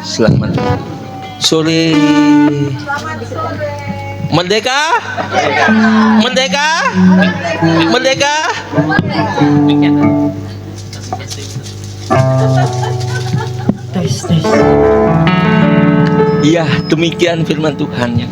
Selamat sore. Merdeka? Merdeka? Merdeka? Ya, demikian firman Tuhan.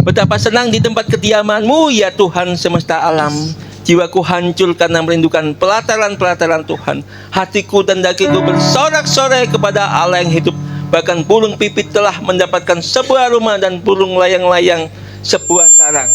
Betapa senang di tempat kediaman-Mu ya Tuhan semesta alam. Jiwaku hancur karena merindukan pelataran-pelataran Tuhan. Hatiku dan dakiku bersorak-sorai kepada Allah yang hidup. Bahkan burung pipit telah mendapatkan sebuah rumah dan burung layang-layang sebuah sarang.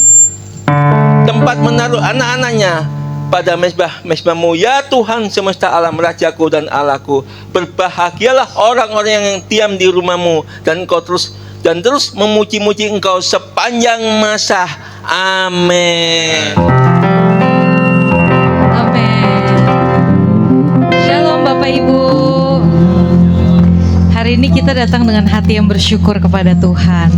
Tempat menaruh anak-anaknya pada mezbah-mezbah-Mu ya Tuhan semesta alam, Rajaku dan Allahku. Berbahagialah orang-orang yang diam di rumah-Mu dan terus memuji-muji Engkau sepanjang masa. Amin. Shalom Bapak Ibu. Hari ini kita datang dengan hati yang bersyukur kepada Tuhan.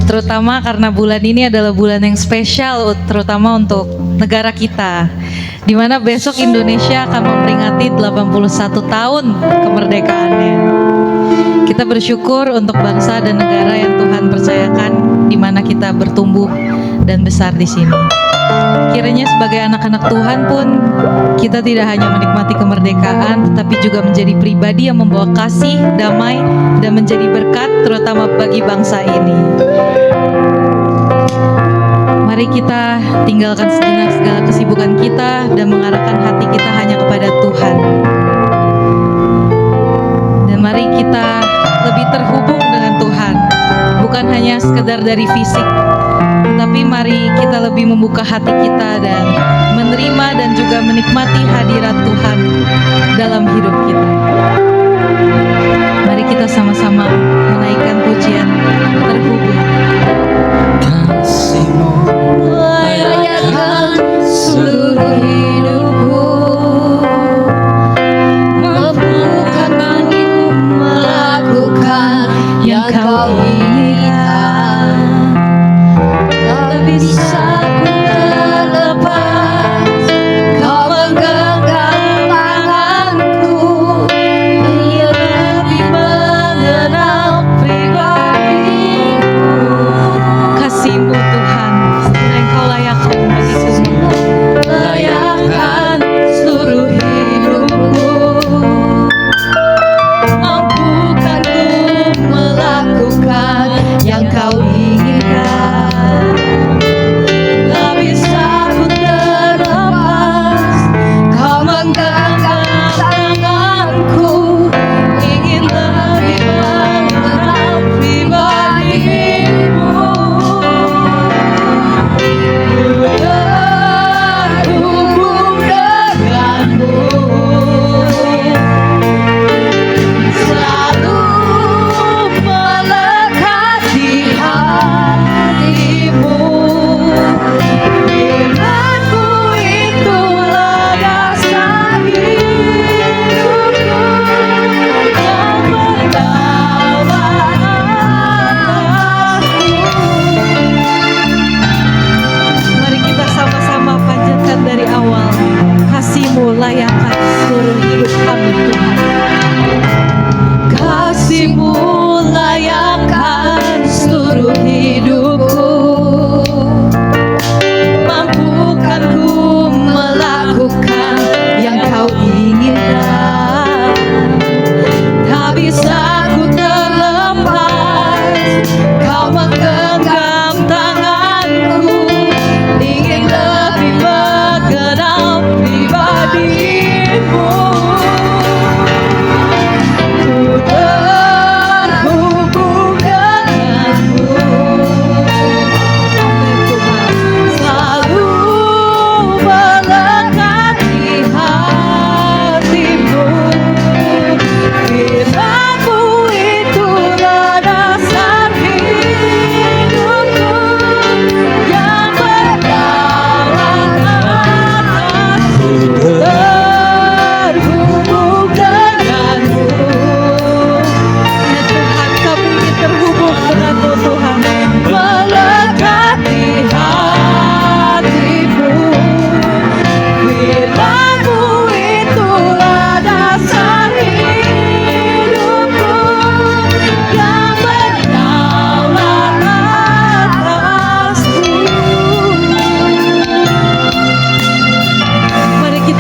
Terutama karena bulan ini adalah bulan yang spesial, terutama untuk negara kita, di mana besok Indonesia akan memperingati 81 tahun kemerdekaannya. Kita bersyukur untuk bangsa dan negara yang Tuhan percayakan, di mana kita bertumbuh dan besar di sini. Kiranya sebagai anak-anak Tuhan pun kita tidak hanya menikmati kemerdekaan, tetapi juga menjadi pribadi yang membawa kasih, damai, dan menjadi berkat terutama bagi bangsa ini. Mari kita tinggalkan sejenak segala kesibukan kita dan mengarahkan hati kita hanya kepada Tuhan. Dan mari kita lebih terhubung dengan Tuhan, bukan hanya sekedar dari fisik, tetapi mari kita lebih membuka hati kita dan menerima dan juga menikmati hadirat Tuhan dalam hidup kita. Mari kita sama-sama menaikkan pujian terhubung. Kasih-Mu Layakkan seluruh hidupku, mampukan aku melakukan yang Kau inginkan. Tak bisa ku terlepas, Kau menggenggam tanganku, ingin lebih mengenal pribadimu. Kasih-Mu Tuhan, Engkau layakkan bagiku. Layakkan seluruh hidupku, mampukan ku melakukan yang Kau inginkan. Tak bisa ku terlepas, Kau menggenggam tanganku, ingin lebih mengenal pribadimu. Terhubung denganmu, selalu melekat di hatimu. Imanku itulah dasar hidupku yang membawa aku. Mari kita sama-sama panjatkan dari awal. Kasih-Mu layakkan seluruh hidup kami Tuhan. Kasih-Mu layakkan seluruh hidupku, mampukan ku melakukan yang Kau inginkan. Tak bisa ku terlepas, Kau menggenggam tanganku, ingin lebih mengenal pribadimu.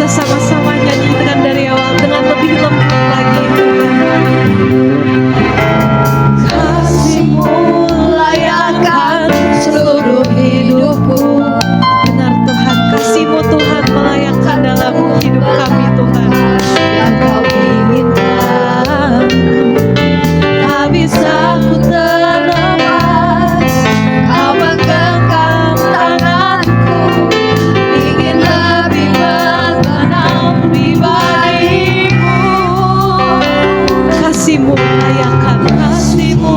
sama-sama nyanyikan dari awal dengan lebih lembut lagi Tuhan. Kasih-Mu layakkan seluruh hidupku. Benar Tuhan, kasih-Mu Tuhan melayakkan dalam hidup kami Tuhan. Yang Kau inginkan, tak bisa ku terlepas. Kau menggenggam tanganku, ingin lebih mengenal pribadi-Mu. Kasih-Mu layakkan, kasih-Mu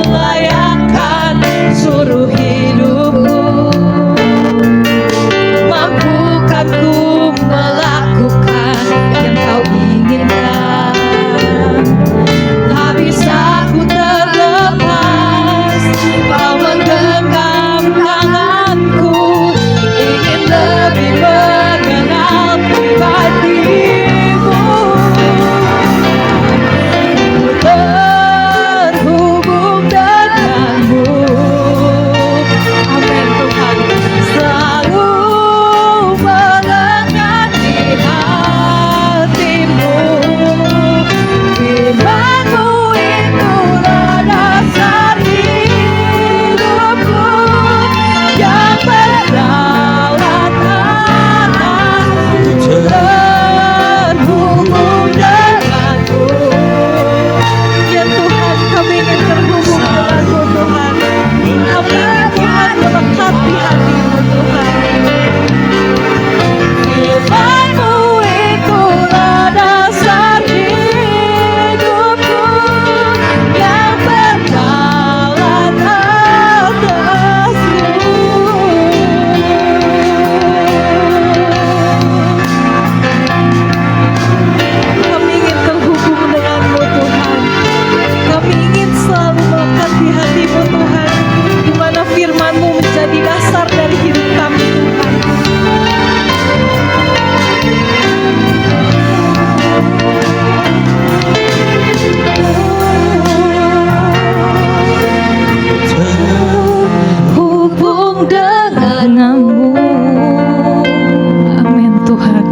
layakkan seluruh hidupku. Mampukan ku melakukan yang Kau inginkan, tak bisa ku terlepas. Kau menggenggam tanganku, ingin lebih mengenal pribadi-Mu. Terhubung denganmu, amin Tuhan. Selalu melekat di hatimu. Firman-Mu itulah dasar hidupku, yang berdaulat atasku. Terhubung denganmu, ya Tuhan, kami ingin terhubung denganmu Tuhan. Kami ingin Tuhan melekat di hati-Mu Tuhan. Firman-Mu itulah dasar hidupku, yang berdaulat atasku. Kami ingin terhubung denganmu Tuhan. Kami ingin selalu melekat di hati-Mu Tuhan, di mana firman-Mu menjadi dasar dari hidup kami Tuhan. Terhubung denganmu, amin Tuhan.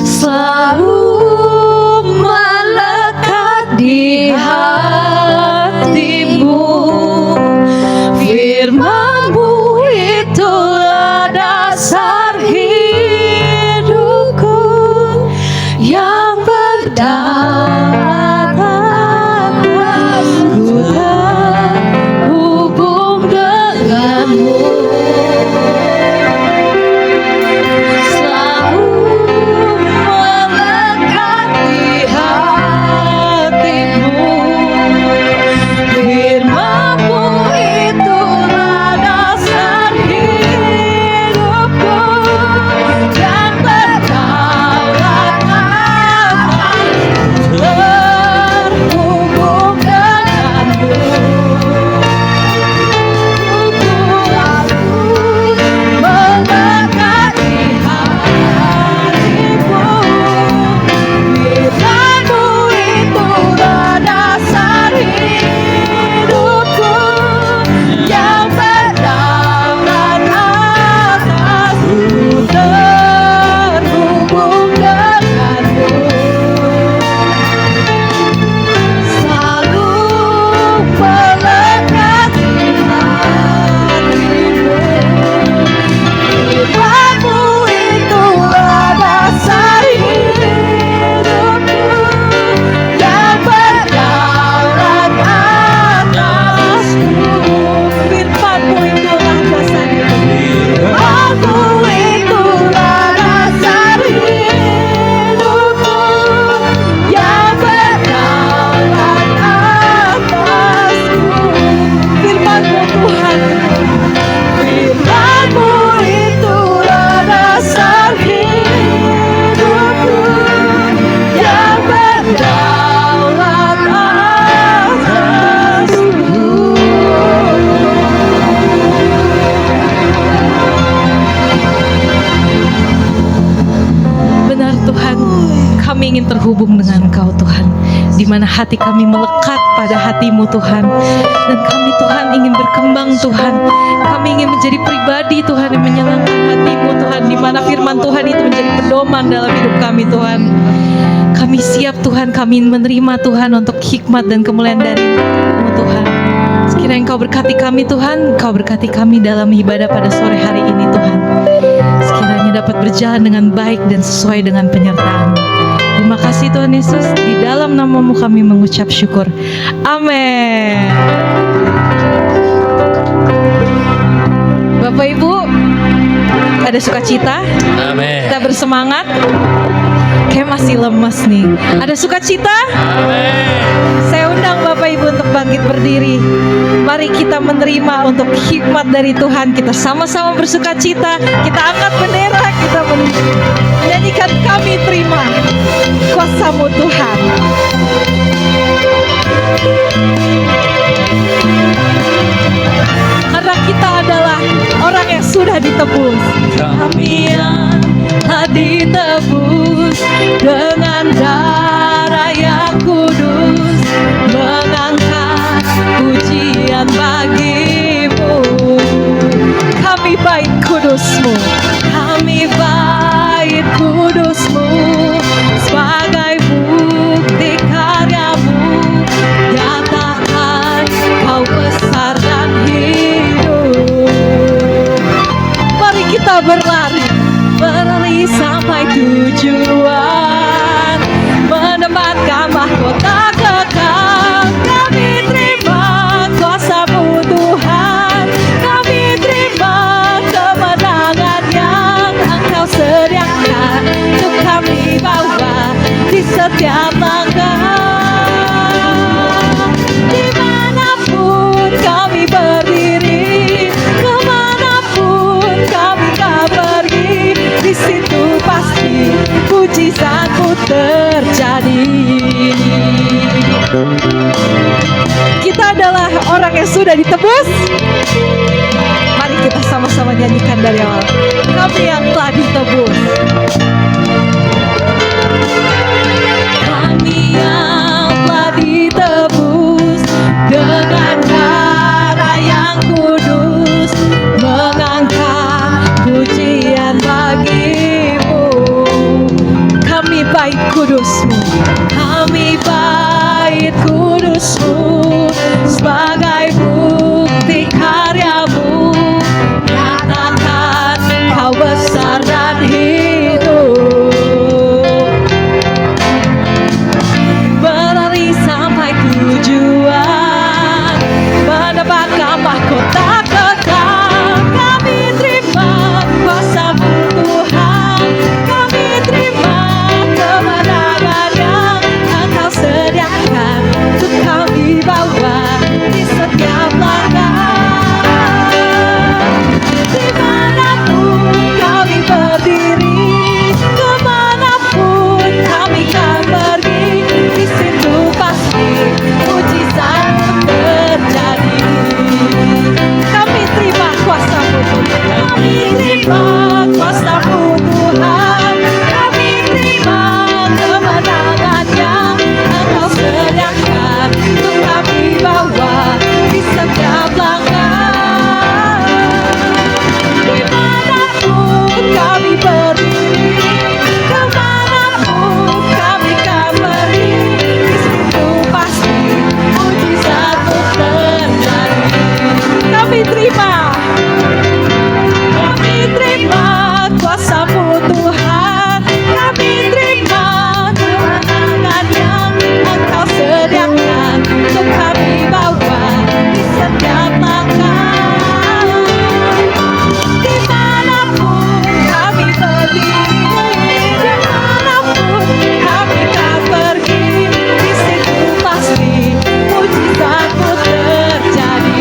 Selalu melekat di hati-Mu. Firman-Mu itulah dasar hidupku, yang berdaulat atasku. Terhubung denganmu, selalu melekat di hati-Mu. Firman-Mu itulah dasar hidupku, yang berdaulat atasku. Terhubung denganmu, melekat di hatimu. Firman-Mu itulah dasar hidupku, yang berdaulat atasku. Terhubung denganmu, selalu melekat di hatimu. Firman-Mu itulah dasar hidupku, yang berdaulat atasku. Firman-Mu itulah dasar hidupku. Firman-Mu itulah dasar hidupku, yang berdaulat atasku. Firman-Mu Tuhan, firman-Mu itulah dasar hidupku, yang berdaulat atasku. Benar Tuhan, kami ingin terhubung dengan Engkau Tuhan. di mana hati kami melekat pada hati-Mu Tuhan. Dan kami Tuhan ingin berkembang Tuhan. Kami ingin menjadi pribadi Tuhan yang menyenangkan hati-Mu Tuhan, di mana firman Tuhan itu menjadi pedoman dalam hidup kami Tuhan. Kami siap Tuhan, kami menerima Tuhan untuk hikmat dan kemuliaan dari-Mu Tuhan. Sekiranya Engkau berkati kami Tuhan, Engkau berkati kami dalam ibadah pada sore hari ini Tuhan. Sekiranya dapat berjalan dengan baik dan sesuai dengan penyertaan. Terima kasih Tuhan Yesus, di dalam nama-Mu kami mengucap syukur. Amin. Bapak Ibu, ada sukacita? Amin. Kita bersemangat? Kayak masih lemas nih. Ada sukacita? Amin. Saya undang Bapak Ibu untuk bangkit berdiri. Mari kita menerima untuk hikmat dari Tuhan. Kita sama-sama bersukacita. Kita angkat bendera. Kita menyanyikan kami terima kuasa-Mu Tuhan. Karena kita adalah orang yang sudah ditebus. Kami yang telah ditebus dengan darah yang kudus, mengangkat pujian bagi-Mu. Kami bait kudus-Mu, kami bait kudus-Mu, sebagai bukti karya-Mu, nyatakan Kau besar dan hidup. Mari kita berlari sampai tujuan, menempatkan mahkota kekal. Kami terima kuasa-Mu Tuhan, kami terima kemenangan yang Engkau sediakan untuk kami bawa di setiap langkah. Dimanapun kami berdiri, kemanapun kami tak pergi, di situ pasti mujizat-Mu terjadi. Kita adalah orang yang sudah ditebus. Mari kita sama-sama nyanyikan dari awal. Kami yang telah ditebus. Kami yang telah ditebus dengan darah yang kudus, mengangkat pujian bagi-Mu. Kami bait kudus-Mu, kami bait kudus-Mu, sebagai bukti karya-Mu, nyatakan Kau besar dan hidup. Berlari sampai tujuan, mendapatkan mahkota kekal. Kami terima kuasa-Mu Tuhan, kami terima kemenangan yang Engkau sediakan untuk kami bawa di setiap langkah. Dimanapun kami berdiri, kemanapun kami kan pergi, di situ pasti mujizat-Mu terjadi. Kami terima kuasa-Mu Tuhan, kami terima kuasa-Mu Tuhan, kami terima kemenangan yang Engkau sediakan untuk kami bawa di setiap langkah. Dimanapun kami berdiri, kemanapun kami kan pergi, di situ pasti mujizat-Mu terjadi. Kami terima kuasa-Mu Tuhan, kami terima kemenangan yang Engkau sediakan untuk kami bawa di setiap langkah. Dimanapun kami berdiri, dimanapun kami kan pergi, di situ pasti mujizat-Mu terjadi.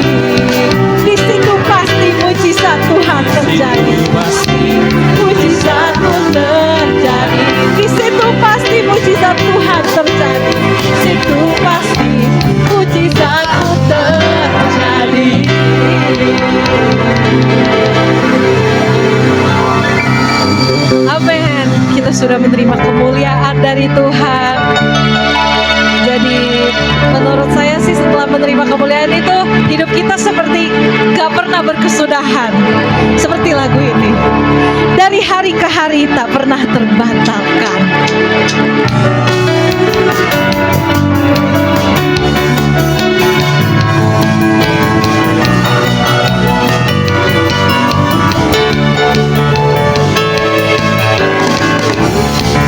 Di situ pasti mujizat Tuhan terjadi. Mujizat-Mu terjadi. Di situ pasti mujizat Tuhan terjadi. Di situ pasti mujizat-Mu terjadi. Amin. Kita sudah menerima kemuliaan dari Tuhan. Jadi menerima kemuliaan itu, hidup kita seperti gak pernah berkesudahan. Seperti lagu ini. Dari hari ke hari tak pernah terbatalkan.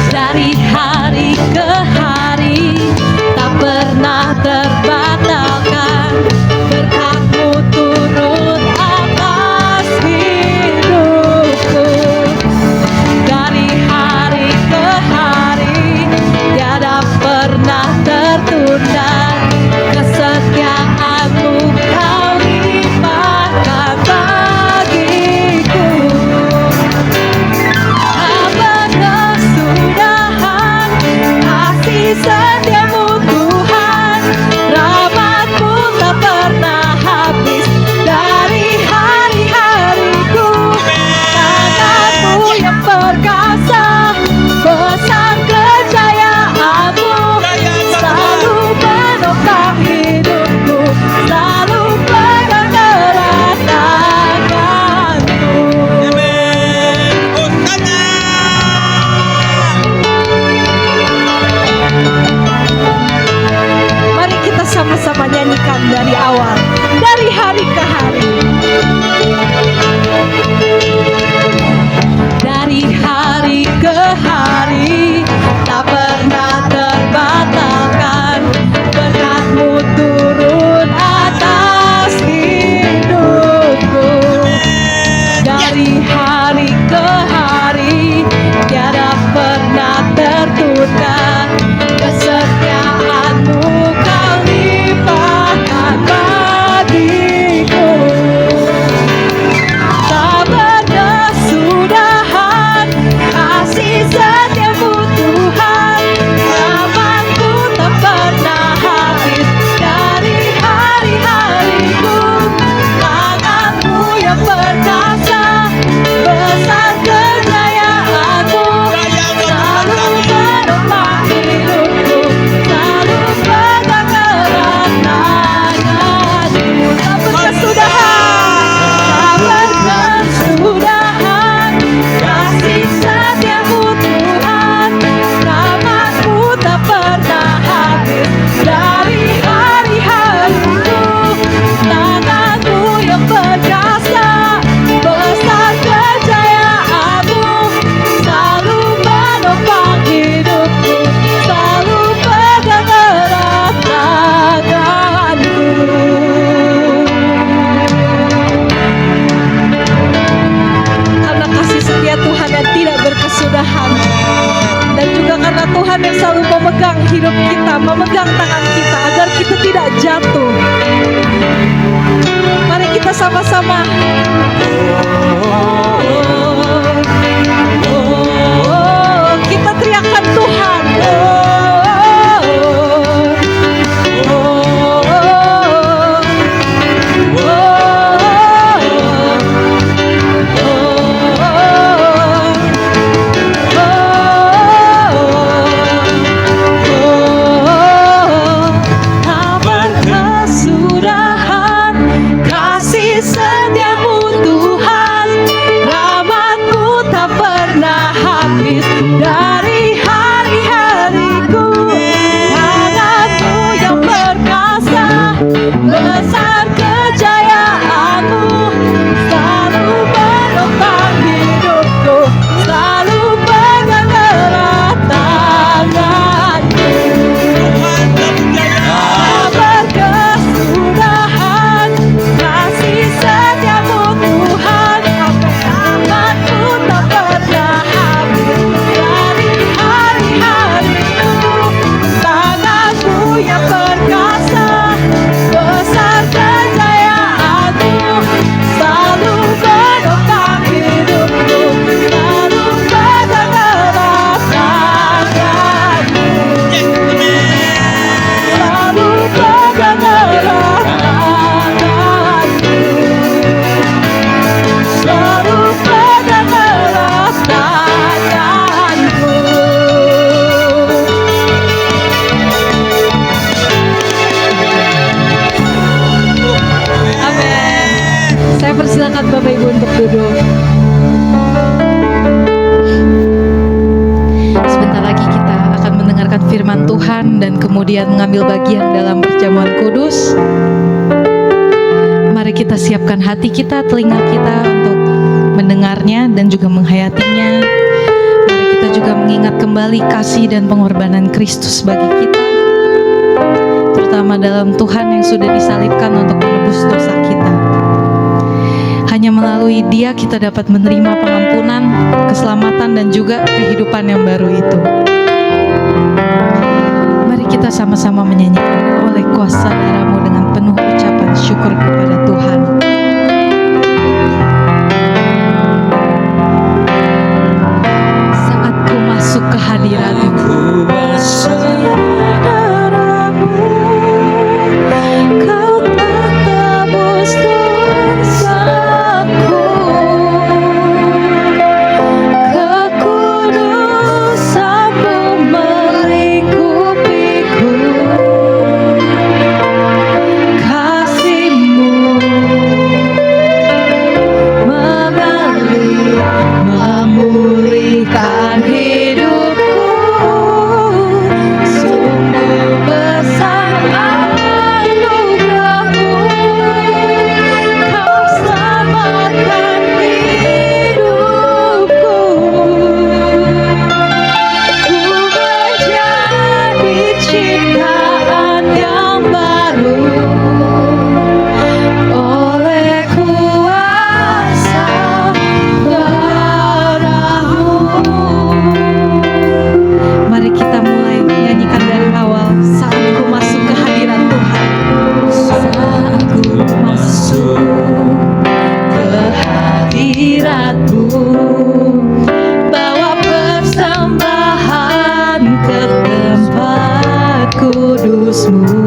Dari hari ke hari tak pernah terbatalkan. Berkat-Mu turun atas hidupku. Dari hari ke hari tiada pernah tertunda. Kesetiaan-Mu Kau limpahkan bagiku. Setiamu Tuhan, rahmat-Mu tak pernah habis. Dari hari-hariku, tangan-Mu yang perkasa, besar kejayaan-Mu selalu menopang hidupku, selalu pegang erat tangan-Mu. Mari kita sama-sama nyanyikan dari awal, dari hari ke hari. Dari hari ke hari tak pernah terbatalkan. Berkat-Mu turun atas hidupku. Dari hari ke hari tiada pernah tertunda. Kesetiaan-Mu Kau limpahkan bagiku. Tak berkesudahan kasih setia-Mu Tuhan, rahmat-Mu tak pernah habis. Dari hari-hariku, tangan-Mu yang perkasa, besar kejayaan-Mu selalu menopang hidupku, selalu pegang erat tangan-Mu. Tak berkesudahan, tak berkesudahan kasih setia-Mu Tuhan, rahmat-Mu tak pernah habis. Dari hari-hariku, tangan-Mu yang perkasa, besar kejayaan-Mu selalu menopang hidupku, selalu pegang erat tangan-Mu. Karena kasih setia Tuhan yang tidak berkesudahan, dan juga karena Tuhan yang selalu memegang hidup kita, memegang tangan kita agar kita tidak jatuh. Mari kita sama-sama kita teriakkan Tuhan. Tak berkesudahan kasih setia-Mu Tuhan, rahmat firman Tuhan dan kemudian mengambil bagian dalam perjamuan kudus, mari kita siapkan hati kita, telinga kita untuk mendengarnya dan juga menghayatinya. Mari kita juga mengingat kembali kasih dan pengorbanan Kristus bagi kita, terutama dalam Tuhan yang sudah disalibkan untuk menebus dosa kita. Hanya melalui Dia kita dapat menerima pengampunan, keselamatan, dan juga kehidupan yang baru itu. Mari kita sama-sama menyanyikan oleh kuasa darah-Mu dengan penuh ucapan syukur kepada Tuhan. Saat ku masuk ke hadirat-Mu, Kau telah tebus dosaku, kekudusan-Mu melingkupiku, kasih-Mu mengalir memulihkan hidupku. Sungguh besar anugerah-Mu, Kau selamatkan hidupku. Ku menjadi ciptaan yang baru oleh kuasa darah-Mu. Mari kita mulai menyanyikan dari awal. Saat ku masuk ke hadirat Tuhan, saat ku masuk ke hadirat-Mu, bawa persembahan ke tempat kudus-Mu.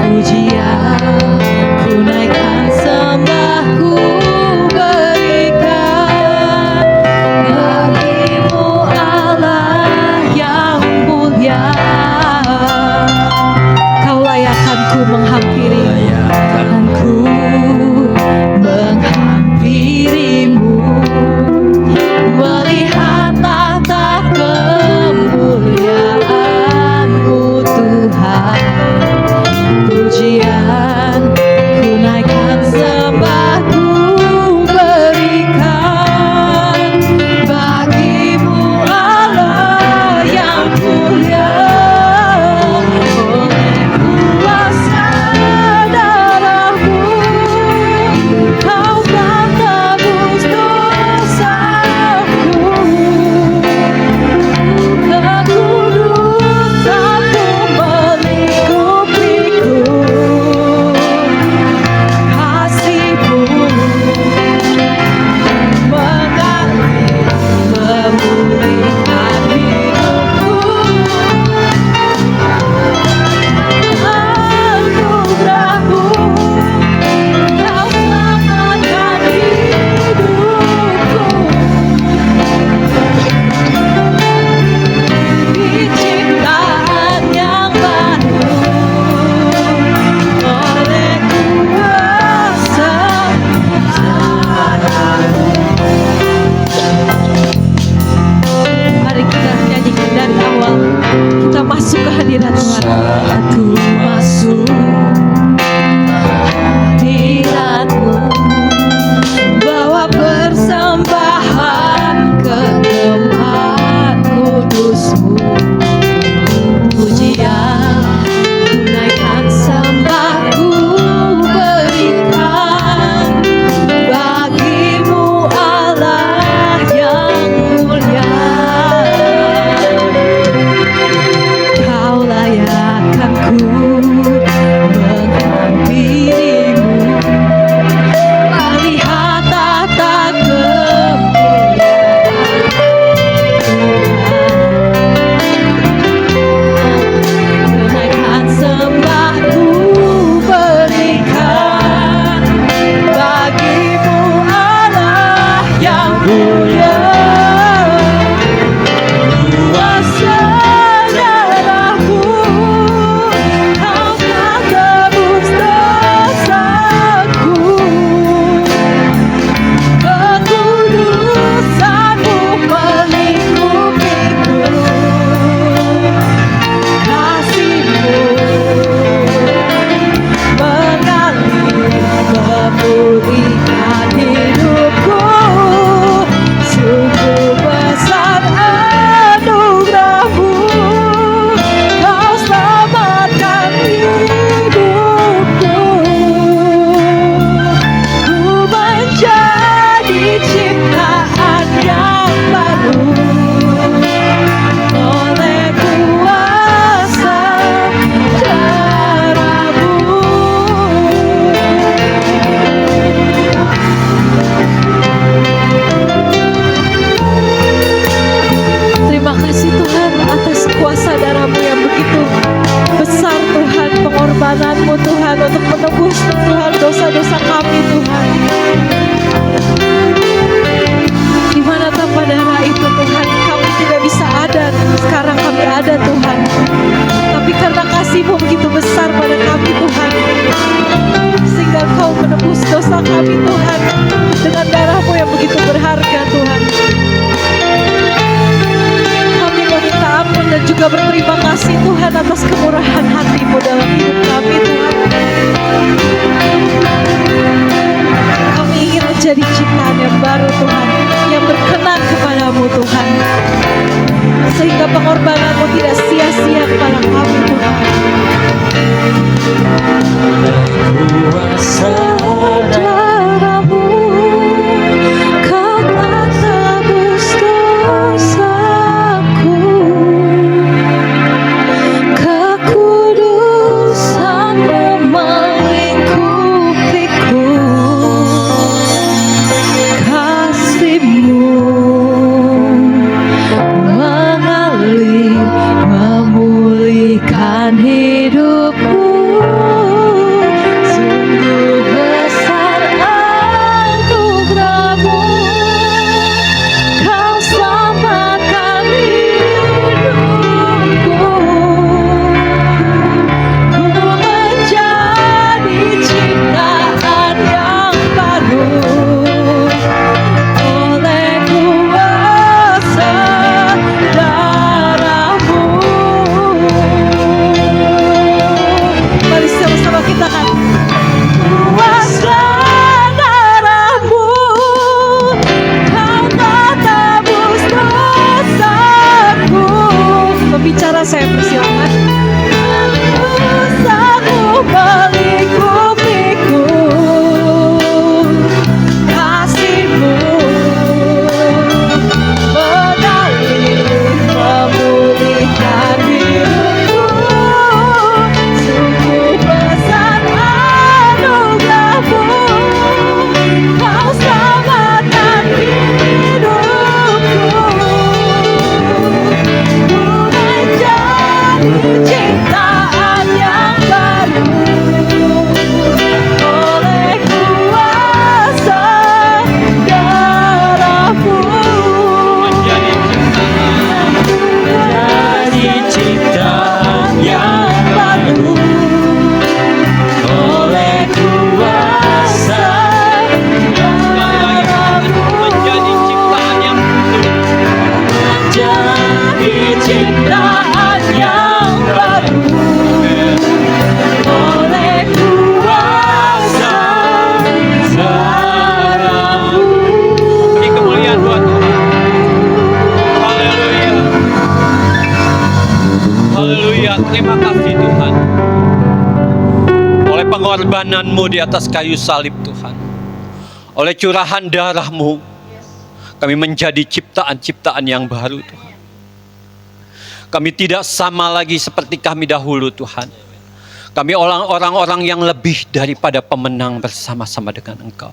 Pujian ku naikkan, sembah ku berikan bagi-Mu Allah yang mulia. Kau layakan ku menghampiri, dan ku menghampiri-Mu, melihat tata kemuliaan-Mu Tuhan. Pujian ku naikkan, sembah ku berikan bagi-Mu Allah yang mulia. Oleh kuasa darah-Mu, Kau telah tebus dosaku, kekudusan-Mu melingkupiku, kasih-Mu mengalir memulihkan hidupku. Anugerah-Mu, Kau selamatkan hidupku. Diciptaan yang baru oleh kuasa darah-Mu. Mari kita nyanyikan dari awal. Kita masuk ke hadirat Tuhan. Aku masuk hadirat-Mu, bawa persembahan ke tempat kudus-Mu. Pujian ku naikkan, sembah ku berikan bagi-Mu Allah yang mulia. Kau layakan ku menghampiri-Mu, melihat tata kemuliaan Tuhan. ada Tuhan, tapi karena kasih-Mu begitu besar pada kami Tuhan, sehingga Kau menebus dosa kami Tuhan dengan darah-Mu yang begitu berharga Tuhan. Kami meminta ampun dan juga berterima kasih Tuhan atas kemurahan hati-Mu dalam hidup kami Tuhan. Kami ingin menjadi ciptaan yang baru Tuhan, yang berkenan kepadamu Tuhan, sehingga pengorbanan-Mu tidak sia-sia kepada kami Tuhan. Kuasa Darah-Mu, Kau telah tebus dosaku, kekudusan-Mu melingkupiku, kasih-Mu mengalir memulihkan hidupku. Sungguh besar anugerah-Mu, Kau selamatkan hidupku. Ku menjadi ciptaan yang baru oleh kuasa darah-Mu. Mari sama-sama kita kan. Kuasa darah-Mu, Kau telah tebus dosaku. Pembicara saya persilakan. Dosaku melingkupiku, kasih-Mu mengalir memulihkan hidupku. Sungguh besar anugerah-Mu, Kau selamatkan hidupku. Ku menjadi ciptaan yang baru oleh kuasa darah-Mu. Menjadi ciptaan yang baru oleh kuasa darah-Mu. Menjadi ciptaan yang baru oleh kuasa darah-Mu. Ini kemuliaan buat Tuhan. Haleluya. Haleluya. Terima kasih Tuhan. Oleh pengorbanan-Mu di atas kayu salib Tuhan, oleh curahan darah-Mu, kami menjadi ciptaan-ciptaan yang baru Tuhan. Kami tidak sama lagi seperti kami dahulu Tuhan. Kami orang-orang yang lebih daripada pemenang bersama-sama dengan Engkau.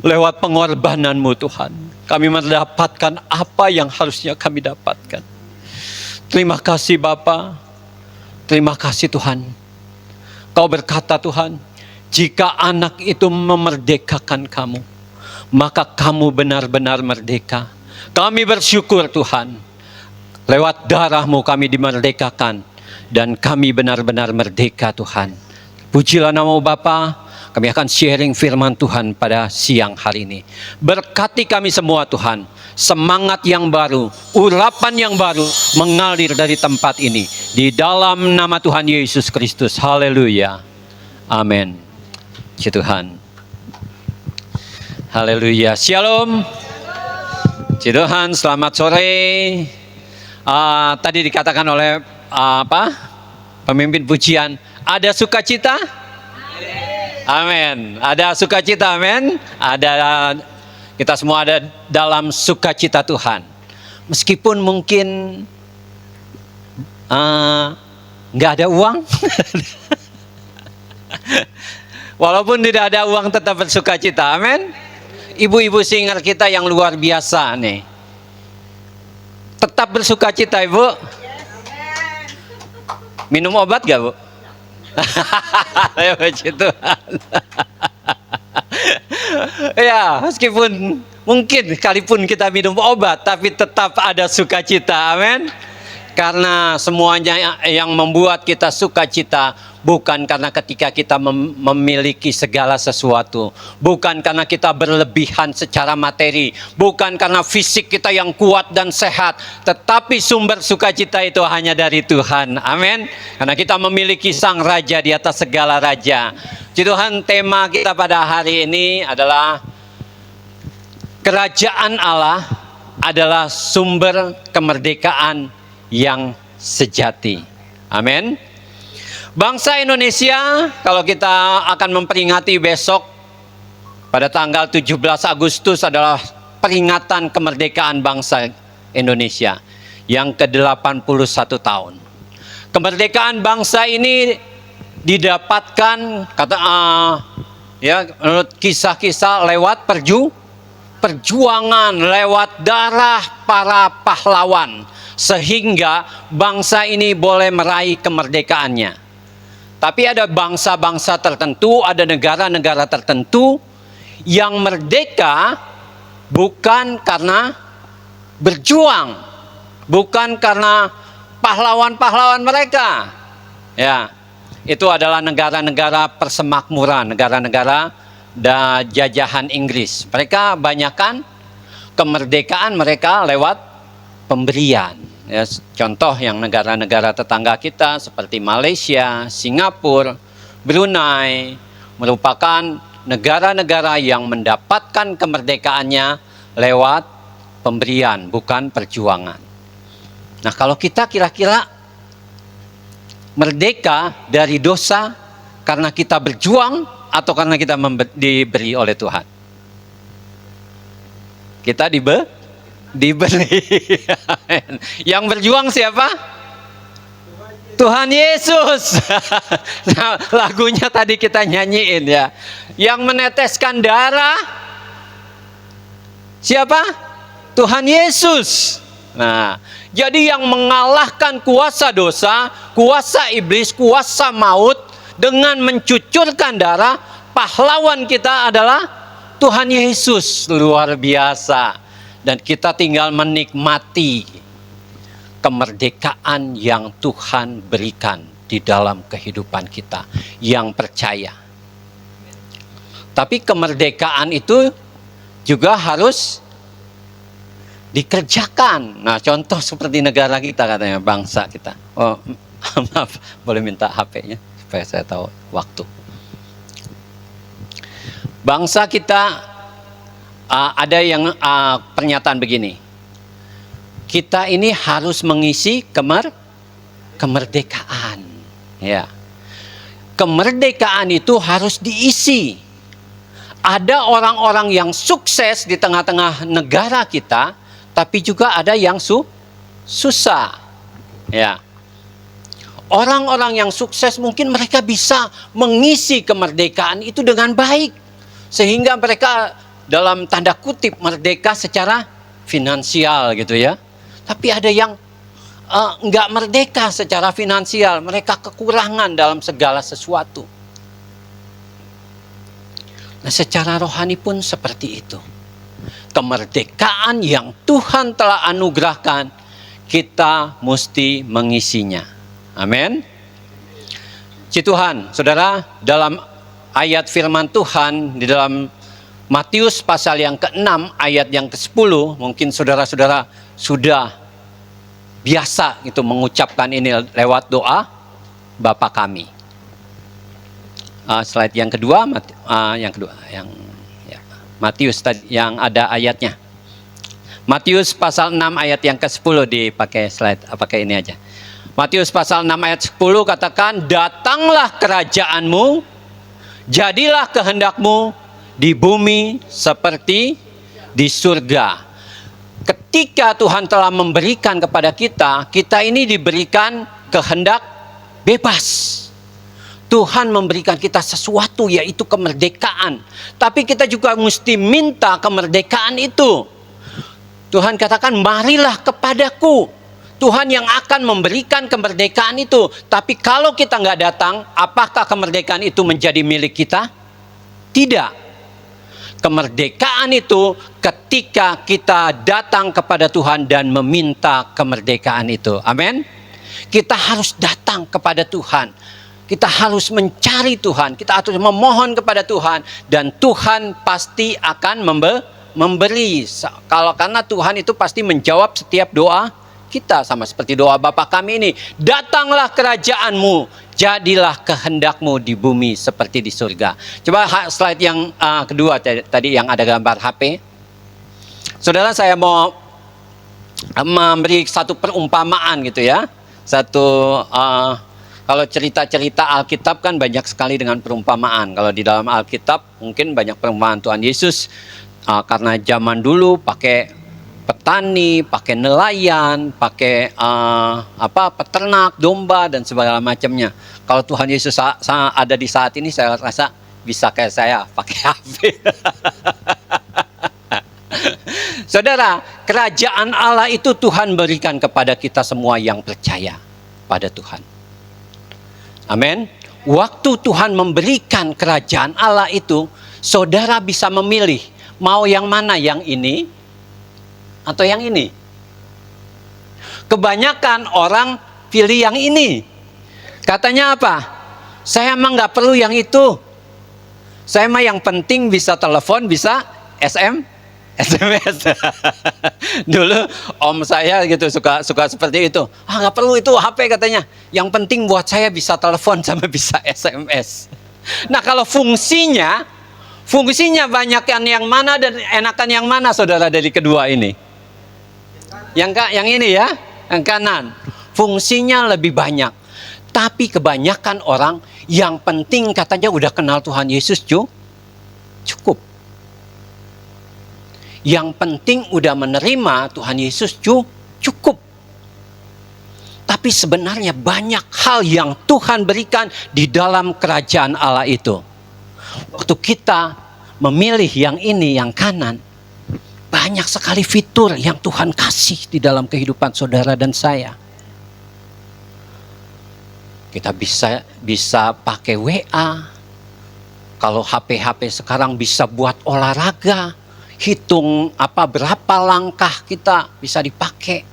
Lewat pengorbanan-Mu Tuhan, kami mendapatkan apa yang harusnya kami dapatkan. Terima kasih Bapa. Terima kasih Tuhan. Kau berkata Tuhan, jika anak itu memerdekakan kamu, maka kamu benar-benar merdeka. Kami bersyukur Tuhan, lewat darah-Mu kami dimerdekakan, dan kami benar-benar merdeka Tuhan. Pujilah nama-Mu Bapa. Kami akan sharing firman Tuhan pada siang hari ini. Berkati kami semua Tuhan. Semangat yang baru, urapan yang baru mengalir dari tempat ini. Di dalam nama Tuhan Yesus Kristus. Haleluya. Amin. Puji Tuhan. Haleluya. Shalom. Puji Tuhan. Selamat sore. Tadi dikatakan oleh pemimpin pujian, ada sukacita? Amin. Ada sukacita, amin. Ada, kita semua ada dalam sukacita Tuhan. Meskipun mungkin nggak ada uang, walaupun tidak ada uang tetap bersukacita, amin. Ibu-ibu singer kita yang luar biasa nih, tetap bersukacita Ibu. Minum obat gak Bu? Ya puji Tuhan. Ya meskipun mungkin sekalipun kita minum obat, tapi tetap ada sukacita, amin. Karena semuanya yang membuat kita sukacita bukan karena ketika kita memiliki segala sesuatu, bukan karena kita berlebihan secara materi, bukan karena fisik kita yang kuat dan sehat, tetapi sumber sukacita itu hanya dari Tuhan. Amin. Karena kita memiliki Sang Raja di atas segala raja. Tuhan, tema kita pada hari ini adalah kerajaan Allah adalah sumber kemerdekaan yang sejati. Amin. Bangsa Indonesia, kalau kita akan memperingati besok pada tanggal 17 Agustus adalah peringatan kemerdekaan bangsa Indonesia yang ke-81 tahun. Kemerdekaan bangsa ini didapatkan menurut kisah-kisah lewat perjuangan, lewat darah para pahlawan, sehingga bangsa ini boleh meraih kemerdekaannya. Tapi ada bangsa-bangsa tertentu, ada negara-negara tertentu yang merdeka bukan karena berjuang, bukan karena pahlawan-pahlawan mereka. Ya, itu adalah negara-negara persemakmuran, negara-negara jajahan Inggris. Mereka banyakkan kemerdekaan mereka lewat pemberian. Ya, contoh yang negara-negara tetangga kita seperti Malaysia, Singapura, Brunei merupakan negara-negara yang mendapatkan kemerdekaannya lewat pemberian, bukan perjuangan. Nah, kalau kita kira-kira merdeka dari dosa karena kita berjuang atau karena kita diberi oleh Tuhan? Kita diberi. Yang berjuang siapa? Tuhan Yesus. Nah, lagunya tadi kita nyanyiin ya. Yang meneteskan darah siapa? Tuhan Yesus. Nah, jadi yang mengalahkan kuasa dosa, kuasa iblis, kuasa maut dengan mencucurkan darah, pahlawan kita adalah Tuhan Yesus. Luar biasa. Dan kita tinggal menikmati kemerdekaan yang Tuhan berikan di dalam kehidupan kita yang percaya. Tapi kemerdekaan itu juga harus dikerjakan. Nah, contoh seperti negara kita katanya, bangsa kita. Oh, maaf, boleh minta HP-nya supaya saya tahu waktu. Bangsa kita ada yang pernyataan begini. Kita ini harus mengisi kemerdekaan. Ya. Kemerdekaan itu harus diisi. Ada orang-orang yang sukses di tengah-tengah negara kita, tapi juga ada yang susah. Ya. Orang-orang yang sukses mungkin mereka bisa mengisi kemerdekaan itu dengan baik, sehingga mereka dalam tanda kutip merdeka secara finansial gitu ya. Tapi ada yang enggak merdeka secara finansial, mereka kekurangan dalam segala sesuatu. Nah, secara rohani pun seperti itu. Kemerdekaan yang Tuhan telah anugerahkan, kita mesti mengisinya. Amin. Puji Tuhan, saudara, dalam ayat firman Tuhan di dalam Matius pasal yang ke-6 ayat yang ke-10, mungkin saudara-saudara sudah biasa itu mengucapkan ini lewat doa Bapa kami. Slide yang kedua, Matius tadi yang ada ayatnya. Matius pasal 6 ayat yang ke-10 dipakai slide, pakai ini aja. Matius pasal 6 ayat 10 katakan, datanglah kerajaanmu, jadilah kehendakmu di bumi seperti di surga. Ketika Tuhan telah memberikan kepada kita, kita ini diberikan kehendak bebas. Tuhan memberikan kita sesuatu, yaitu kemerdekaan. Tapi kita juga mesti minta kemerdekaan itu. Tuhan katakan, marilah kepadaku. Tuhan yang akan memberikan kemerdekaan itu. Tapi kalau kita nggak datang, apakah kemerdekaan itu menjadi milik kita? Tidak. Kemerdekaan itu ketika kita datang kepada Tuhan dan meminta kemerdekaan itu. Amin. Kita harus datang kepada Tuhan. Kita harus mencari Tuhan. Kita harus memohon kepada Tuhan. Dan Tuhan pasti akan memberi. Karena Tuhan itu pasti menjawab setiap doa kita. Sama seperti doa Bapa kami ini. Datanglah kerajaanmu. Jadilah kehendakmu di bumi seperti di surga. Coba slide yang kedua tadi yang ada gambar HP. Saudara, saya mau memberi satu perumpamaan gitu ya. Kalau cerita-cerita Alkitab kan banyak sekali dengan perumpamaan. Kalau di dalam Alkitab mungkin banyak perumpamaan Tuhan Yesus. Karena zaman dulu pakai petani, pakai nelayan, pakai peternak, domba dan segala macamnya. Kalau Tuhan Yesus ada di saat ini, saya rasa bisa kayak saya pakai HP. Saudara, kerajaan Allah itu Tuhan berikan kepada kita semua yang percaya pada Tuhan. Amin. Waktu Tuhan memberikan kerajaan Allah itu, saudara bisa memilih mau yang mana, yang ini atau yang ini. Kebanyakan orang pilih yang ini. Katanya apa? Saya emang nggak perlu yang itu. Saya mah yang penting bisa telepon, bisa SMS. Dulu om saya gitu suka seperti itu. Nggak perlu itu HP katanya. Yang penting buat saya bisa telepon sama bisa SMS. Nah, kalau fungsinya banyakan yang mana dan enakan yang mana, saudara, dari kedua ini? Yang ini ya, yang kanan. Fungsinya lebih banyak. Tapi kebanyakan orang yang penting katanya udah kenal Tuhan Yesus cukup. Yang penting udah menerima Tuhan Yesus cukup. Tapi sebenarnya banyak hal yang Tuhan berikan di dalam kerajaan Allah itu. Waktu kita memilih yang ini, yang kanan, banyak sekali fitur yang Tuhan kasih di dalam kehidupan saudara dan saya. Kita bisa pakai WA. Kalau HP sekarang bisa buat olahraga. Hitung berapa langkah kita bisa dipakai,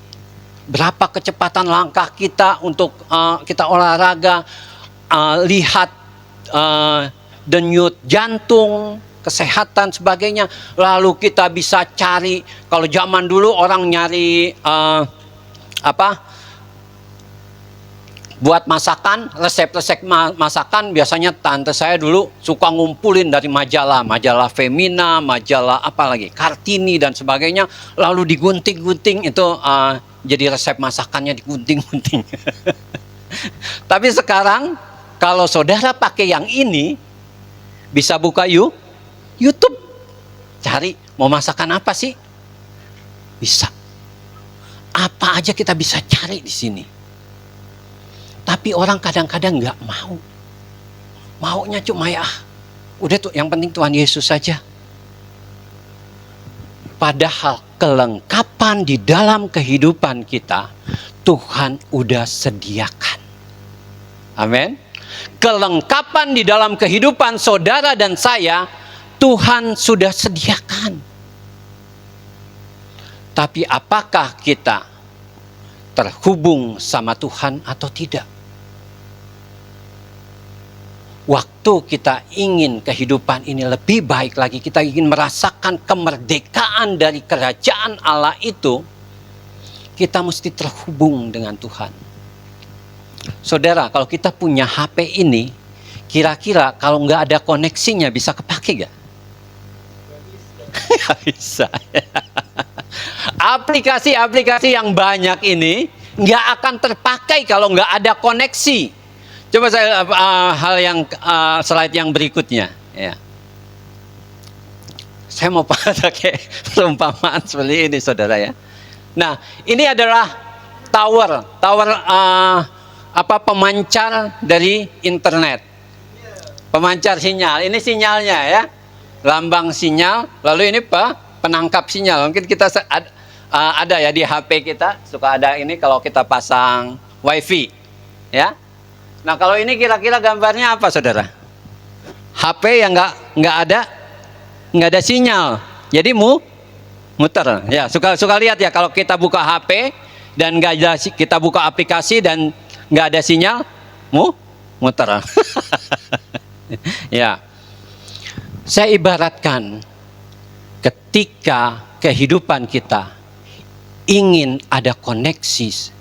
berapa kecepatan langkah kita untuk kita olahraga, lihat denyut jantung, kesehatan sebagainya. Lalu kita bisa cari, kalau zaman dulu orang nyari buat masakan, resep-resep masakan, biasanya tante saya dulu suka ngumpulin dari majalah Femina, majalah Kartini dan sebagainya, lalu digunting-gunting itu jadi resep masakannya digunting-gunting. Tapi sekarang kalau saudara pakai yang ini, bisa buka YouTube, cari mau masakan apa sih? Bisa. Apa aja kita bisa cari di sini. Tapi orang kadang-kadang nggak mau. Maunya cuma udah tuh yang penting Tuhan Yesus saja. Padahal kelengkapan di dalam kehidupan kita Tuhan udah sediakan. Amin. Kelengkapan di dalam kehidupan saudara dan saya Tuhan sudah sediakan. Tapi apakah kita terhubung sama Tuhan atau tidak? Waktu kita ingin kehidupan ini lebih baik lagi, kita ingin merasakan kemerdekaan dari kerajaan Allah itu, kita mesti terhubung dengan Tuhan. Saudara, kalau kita punya HP ini, kira-kira kalau nggak ada koneksinya bisa kepake nggak? Nggak bisa. Aplikasi-aplikasi yang banyak ini nggak akan terpakai kalau nggak ada koneksi. Coba saya slide yang berikutnya. Ya. Saya mau pakai perumpamaan seperti ini, saudara ya. Nah, ini adalah tower pemancar dari internet. Pemancar sinyal. Ini sinyalnya ya. Lambang sinyal. Lalu ini penangkap sinyal. Mungkin kita ada ya di HP kita, suka ada ini kalau kita pasang WiFi, ya. Nah, kalau ini kira-kira gambarnya apa, saudara? HP yang nggak nggak ada sinyal. Jadi muter. Ya, suka lihat ya kalau kita buka HP dan nggak ada, kita buka aplikasi dan nggak ada sinyal, muter. Ya, saya ibaratkan ketika kehidupan kita ingin ada koneksi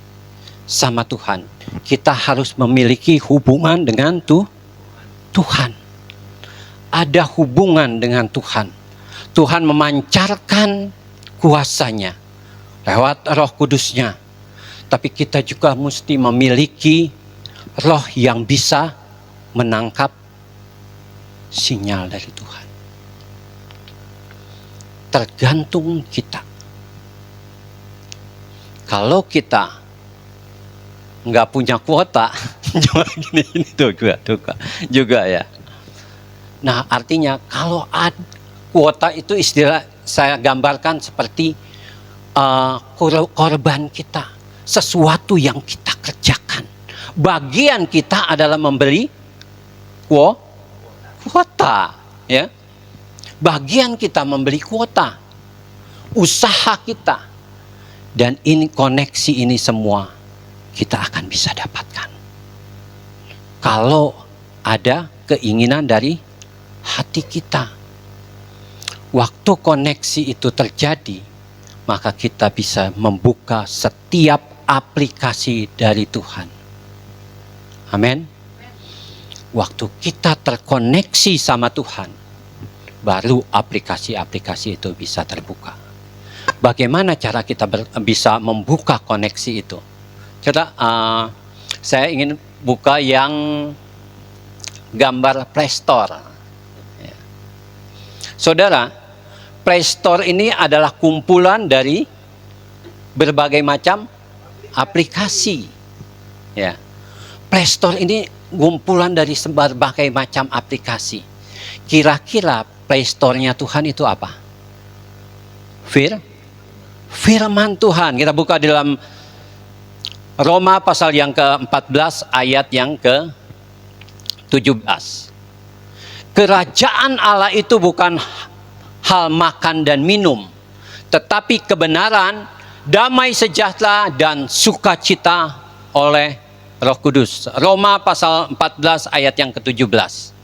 sama Tuhan, kita harus memiliki hubungan dengan Tuhan. Ada hubungan dengan Tuhan. Tuhan memancarkan kuasanya lewat Roh Kudusnya. Tapi kita juga mesti memiliki roh yang bisa menangkap sinyal dari Tuhan. Tergantung kita. Kalau kita nggak punya kuota, gini juga ya. Nah, artinya kalau ada kuota itu istilah saya gambarkan seperti korban kita, sesuatu yang kita kerjakan. Bagian kita adalah memberi kuota, ya. Bagian kita memberi kuota, usaha kita, dan ini koneksi ini semua kita akan bisa dapatkan kalau ada keinginan dari hati kita. Waktu koneksi itu terjadi, maka kita bisa membuka setiap aplikasi dari Tuhan. Amin. Waktu kita terkoneksi sama Tuhan, baru aplikasi-aplikasi itu bisa terbuka. Bagaimana cara kita bisa membuka koneksi itu? Coba saya ingin buka yang gambar Play Store. Ya. Saudara, Play Store ini adalah kumpulan dari berbagai macam aplikasi. Ya. Play Store ini kumpulan dari berbagai macam aplikasi. Kira-kira Play Store-nya Tuhan itu apa? Firman Tuhan. Kita buka di dalam Roma pasal yang ke-14 ayat yang ke-17. Kerajaan Allah itu bukan hal makan dan minum, tetapi kebenaran, damai sejahtera dan sukacita oleh Roh Kudus. Roma pasal 14 ayat yang ke-17.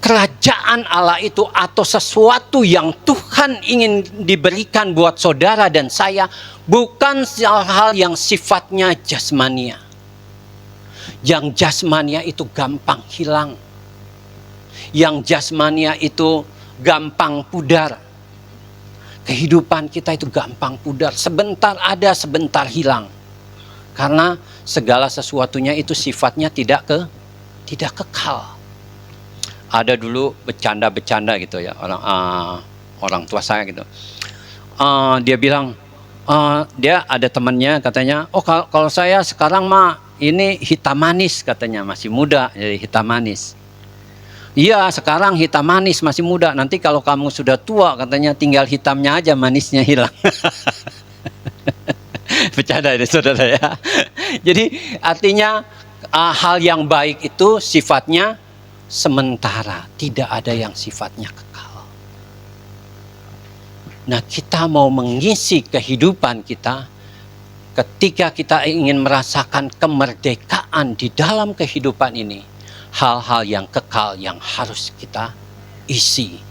Kerajaan Allah itu atau sesuatu yang Tuhan ingin diberikan buat saudara dan saya bukan hal yang sifatnya jasmania. Yang jasmania itu gampang hilang. Yang jasmania itu gampang pudar. Kehidupan kita itu gampang pudar. Sebentar ada, sebentar hilang. Karena segala sesuatunya itu sifatnya tidak kekal. Ada dulu bercanda-bercanda gitu ya, orang tua saya gitu. Dia bilang, dia ada temannya katanya, oh kalau saya sekarang mah ini hitam manis katanya, masih muda jadi hitam manis. Iya, sekarang hitam manis masih muda, nanti kalau kamu sudah tua katanya tinggal hitamnya aja, manisnya hilang. Bercanda ini saudara ya. Jadi artinya hal yang baik itu sifatnya sementara, tidak ada yang sifatnya kekal. Nah, kita mau mengisi kehidupan kita ketika kita ingin merasakan kemerdekaan di dalam kehidupan ini. Hal-hal yang kekal yang harus kita isi.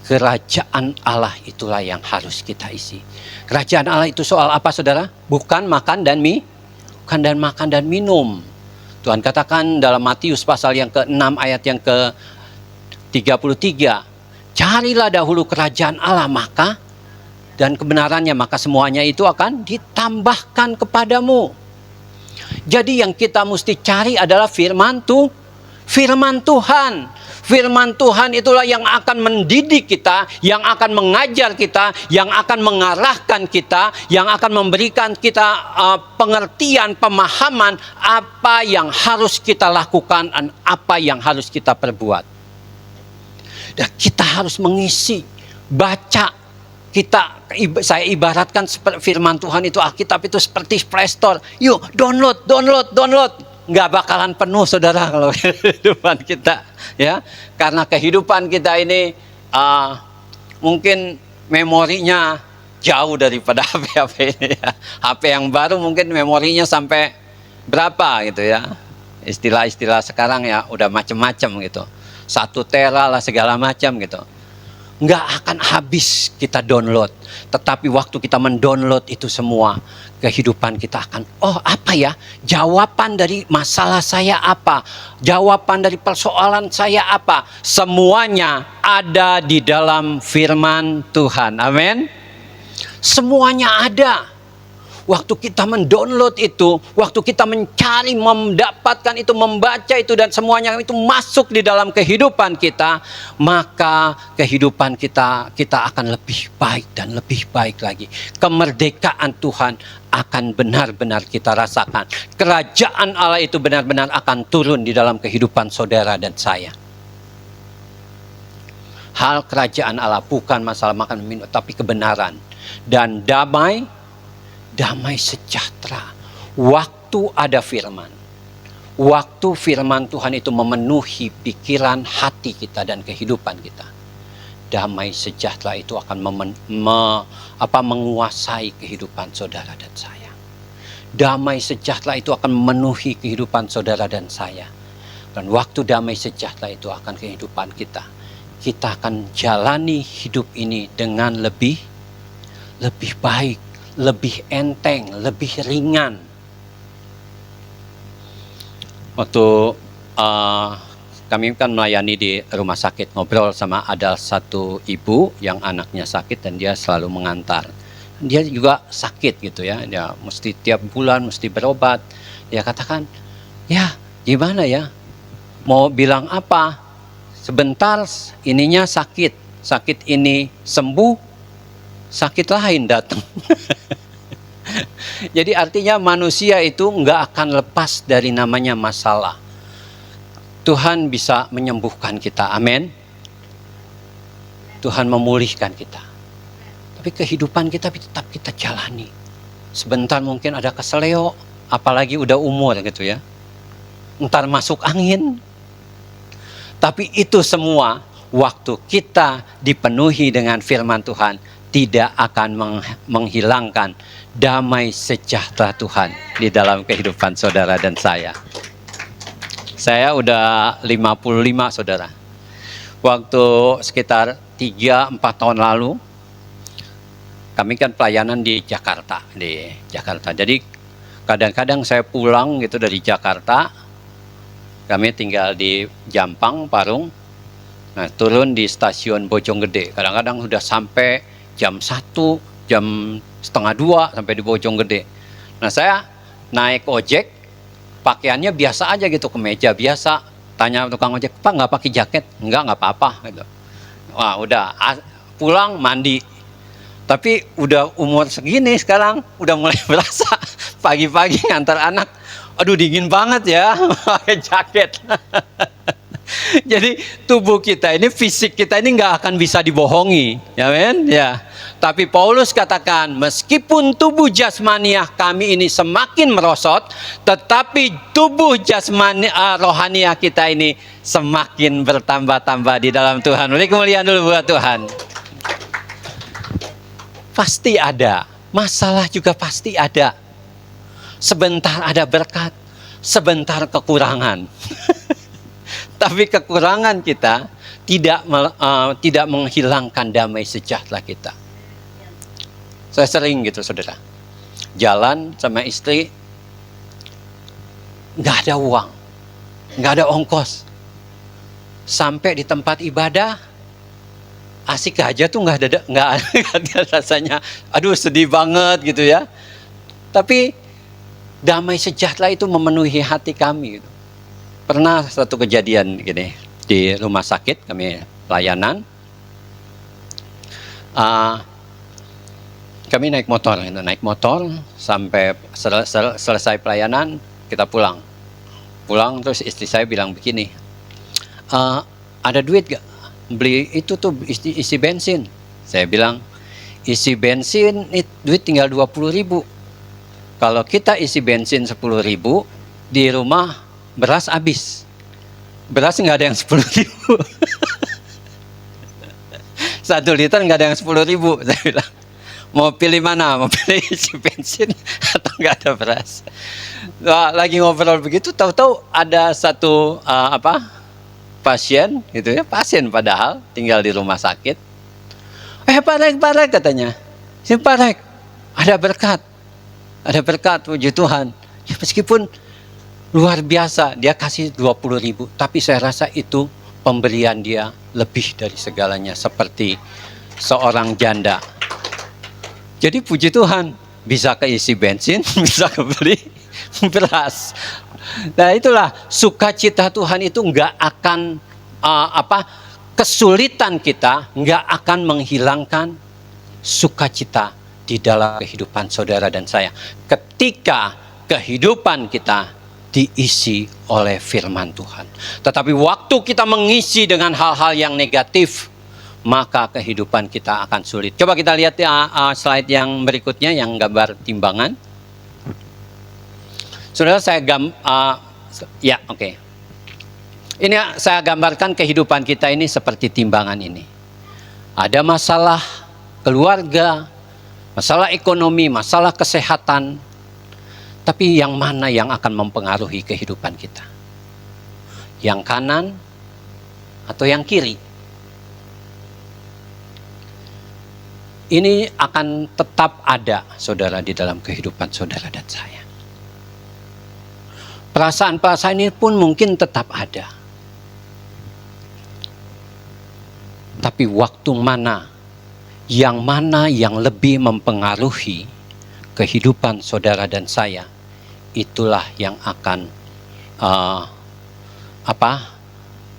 Kerajaan Allah itulah yang harus kita isi. Kerajaan Allah itu soal apa saudara? Bukan makan dan makan dan minum. Tuhan katakan dalam Matius pasal yang ke-6 ayat yang ke-33. Carilah dahulu kerajaan Allah dan kebenarannya, maka semuanya itu akan ditambahkan kepadamu. Jadi yang kita mesti cari adalah firman Tuhan. Firman Tuhan itulah yang akan mendidik kita, yang akan mengajar kita, yang akan mengarahkan kita, yang akan memberikan kita pengertian, pemahaman apa yang harus kita lakukan dan apa yang harus kita perbuat. Dan kita harus mengisi, baca. Saya ibaratkan firman Tuhan itu, Alkitab itu seperti Play Store. Yuk download. nggak bakalan penuh, saudara, kalau kehidupan kita, ya. Karena kehidupan kita ini mungkin memorinya jauh daripada HP ini, ya. HP yang baru mungkin memorinya sampai berapa gitu ya. Istilah-istilah sekarang ya udah macem-macem gitu. 1 tera lah segala macam gitu. Nggak akan habis kita download. Tetapi waktu kita mendownload itu semua, kehidupan kita akan, oh apa ya, jawaban dari masalah saya apa, jawaban dari persoalan saya apa, semuanya ada di dalam firman Tuhan. Amin. Semuanya ada. Waktu kita mendownload itu, waktu kita mencari, mendapatkan itu, membaca itu, dan semuanya itu masuk di dalam kehidupan kita, maka kehidupan kita akan lebih baik dan lebih baik lagi. Kemerdekaan Tuhan akan benar-benar kita rasakan. Kerajaan Allah itu benar-benar akan turun di dalam kehidupan saudara dan saya. Hal kerajaan Allah bukan masalah makan minum, tapi kebenaran dan damai sejahtera. Waktu ada firman, waktu firman Tuhan itu memenuhi pikiran, hati kita dan kehidupan kita, damai sejahtera itu akan menguasai kehidupan saudara dan saya. Damai sejahtera itu akan memenuhi kehidupan saudara dan saya. Dan waktu damai sejahtera itu akan kehidupan kita, kita akan jalani hidup ini dengan lebih baik, lebih enteng, lebih ringan. Waktu kami kan melayani di rumah sakit, ngobrol sama ada satu ibu yang anaknya sakit dan dia selalu mengantar. Dia juga sakit gitu ya, dia mesti tiap bulan mesti berobat. Dia katakan, ya gimana ya, mau bilang apa, sebentar ininya sakit ini sembuh, sakit lain datang. Jadi artinya manusia itu nggak akan lepas dari namanya masalah. Tuhan bisa menyembuhkan kita, amin. Tuhan memulihkan kita. Tapi kehidupan kita tetap kita jalani. Sebentar mungkin ada keseleo, apalagi udah umur gitu ya. Ntar masuk angin. Tapi itu semua waktu kita dipenuhi dengan firman Tuhan, tidak akan menghilangkan damai sejahtera Tuhan di dalam kehidupan saudara dan saya. Saya udah 55 saudara. Waktu sekitar 3-4 tahun lalu, kami kan pelayanan di Jakarta. Jadi kadang-kadang saya pulang gitu dari Jakarta, kami tinggal di Jampang, Parung. Nah, turun di stasiun Bojonggede. Kadang-kadang sudah sampai jam 1, jam setengah 2 sampai di Bojonggede. Nah, saya naik ojek, pakaiannya biasa aja gitu, kemeja biasa. Tanya tukang ojek, Pak nggak pakai jaket? Nggak apa-apa. Gitu. Wah, udah pulang mandi. Tapi udah umur segini sekarang, udah mulai berasa pagi-pagi ngantar anak, aduh dingin banget ya, pakai jaket. Jadi tubuh kita ini, fisik kita ini nggak akan bisa dibohongi, ya men? Ya. Tapi Paulus katakan, meskipun tubuh jasmaniah kami ini semakin merosot, tetapi tubuh jasmani rohaniah kita ini semakin bertambah-tambah di dalam Tuhan. Beri kemuliaan dulu buat Tuhan. Pasti ada, masalah juga pasti ada. Sebentar ada berkat, sebentar kekurangan. Tapi kekurangan kita tidak menghilangkan damai sejahtera kita. Saya sering gitu saudara, jalan sama istri, nggak ada uang, nggak ada ongkos. Sampai di tempat ibadah, asik aja tuh nggak ada rasanya, aduh sedih banget gitu ya. Tapi damai sejahtera itu memenuhi hati kami gitu. Pernah satu kejadian gini, di rumah sakit kami pelayanan, kami naik motor sampai selesai pelayanan, kita pulang terus istri saya bilang begini, ada duit gak beli itu tuh isi bensin? Saya bilang, isi bensin duit tinggal 20.000. Kalau kita isi bensin 10.000, di rumah beras habis. Beras nggak ada yang 10.000. 1 liter nggak ada yang 10.000. Saya bilang, mau pilih mana? Mau pilih isi bensin atau nggak ada beras? Nah, lagi ngobrol begitu, tahu-tahu ada satu pasien, gitu ya, pasien padahal tinggal di rumah sakit. Pak Rek katanya, si Pak Rek, ada berkat, puji Tuhan. Ya, meskipun luar biasa, dia kasih 20.000, tapi saya rasa itu pemberian dia lebih dari segalanya, seperti seorang janda. Jadi puji Tuhan, bisa keisi bensin, bisa kebeli beras. Nah, itulah sukacita Tuhan itu nggak akan kesulitan kita nggak akan menghilangkan sukacita di dalam kehidupan saudara dan saya. Ketika kehidupan kita diisi oleh firman Tuhan. Tetapi waktu kita mengisi dengan hal-hal yang negatif, maka kehidupan kita akan sulit. Coba kita lihat slide yang berikutnya, yang gambar timbangan. Saudara, ini saya gambarkan kehidupan kita ini seperti timbangan ini. Ada masalah keluarga, masalah ekonomi, masalah kesehatan. Tapi yang mana yang akan mempengaruhi kehidupan kita? Yang kanan atau yang kiri? Ini akan tetap ada, saudara, di dalam kehidupan saudara dan saya. Perasaan-perasaan ini pun mungkin tetap ada. Tapi waktu mana yang lebih mempengaruhi kehidupan saudara dan saya, itulah yang akan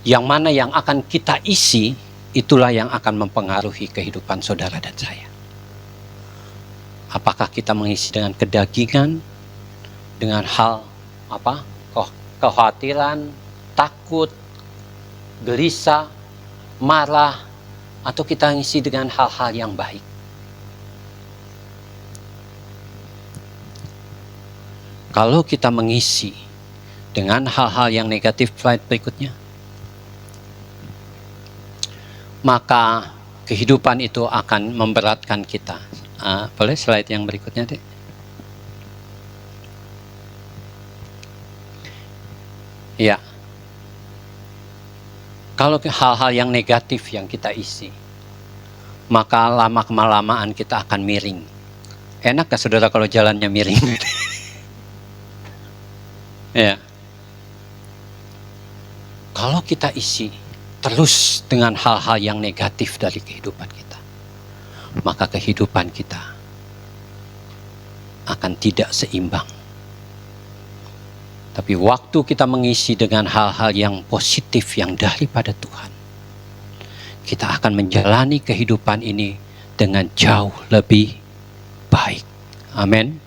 yang mana yang akan kita isi, itulah yang akan mempengaruhi kehidupan saudara dan saya. Apakah kita mengisi dengan kedagingan, dengan hal kekhawatiran, takut, gelisah, marah, atau kita ngisi dengan hal-hal yang baik? Kalau kita mengisi dengan hal-hal yang negatif, slide berikutnya, maka kehidupan itu akan memberatkan kita. Boleh slide yang berikutnya, Dek? Ya. Kalau hal-hal yang negatif yang kita isi, maka lama-kelamaan kita akan miring. Enak gak saudara kalau jalannya miring? Ya. Kalau kita isi terus dengan hal-hal yang negatif dari kehidupan kita, maka kehidupan kita akan tidak seimbang. Tapi waktu kita mengisi dengan hal-hal yang positif yang daripada Tuhan, kita akan menjalani kehidupan ini dengan jauh lebih baik. Amin.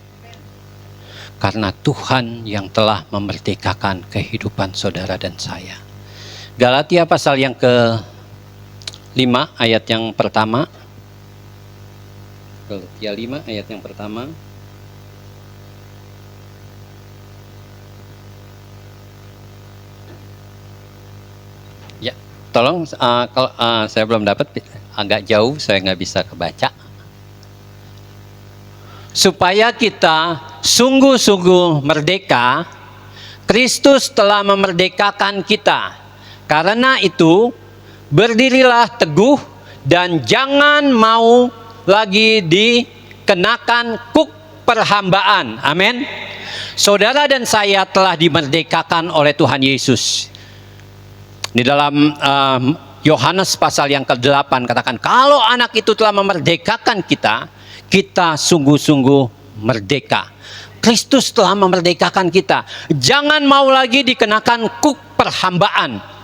Karena Tuhan yang telah memerdekakan kehidupan saudara dan saya. Galatia pasal yang ke-5 ayat yang pertama. Galatia 5 ayat yang pertama. Ya, tolong kalau saya belum dapat, agak jauh, saya nggak bisa kebaca. Supaya kita sungguh-sungguh merdeka, Kristus telah memerdekakan kita. Karena itu, berdirilah teguh dan jangan mau lagi dikenakan kuk perhambaan. Amin. Saudara dan saya telah dimerdekakan oleh Tuhan Yesus. Di dalam Yohanes pasal yang ke-8 katakan, kalau anak itu telah memerdekakan kita, kita sungguh-sungguh merdeka. Kristus telah memerdekakan kita. Jangan mau lagi dikenakan kuk perhambaan.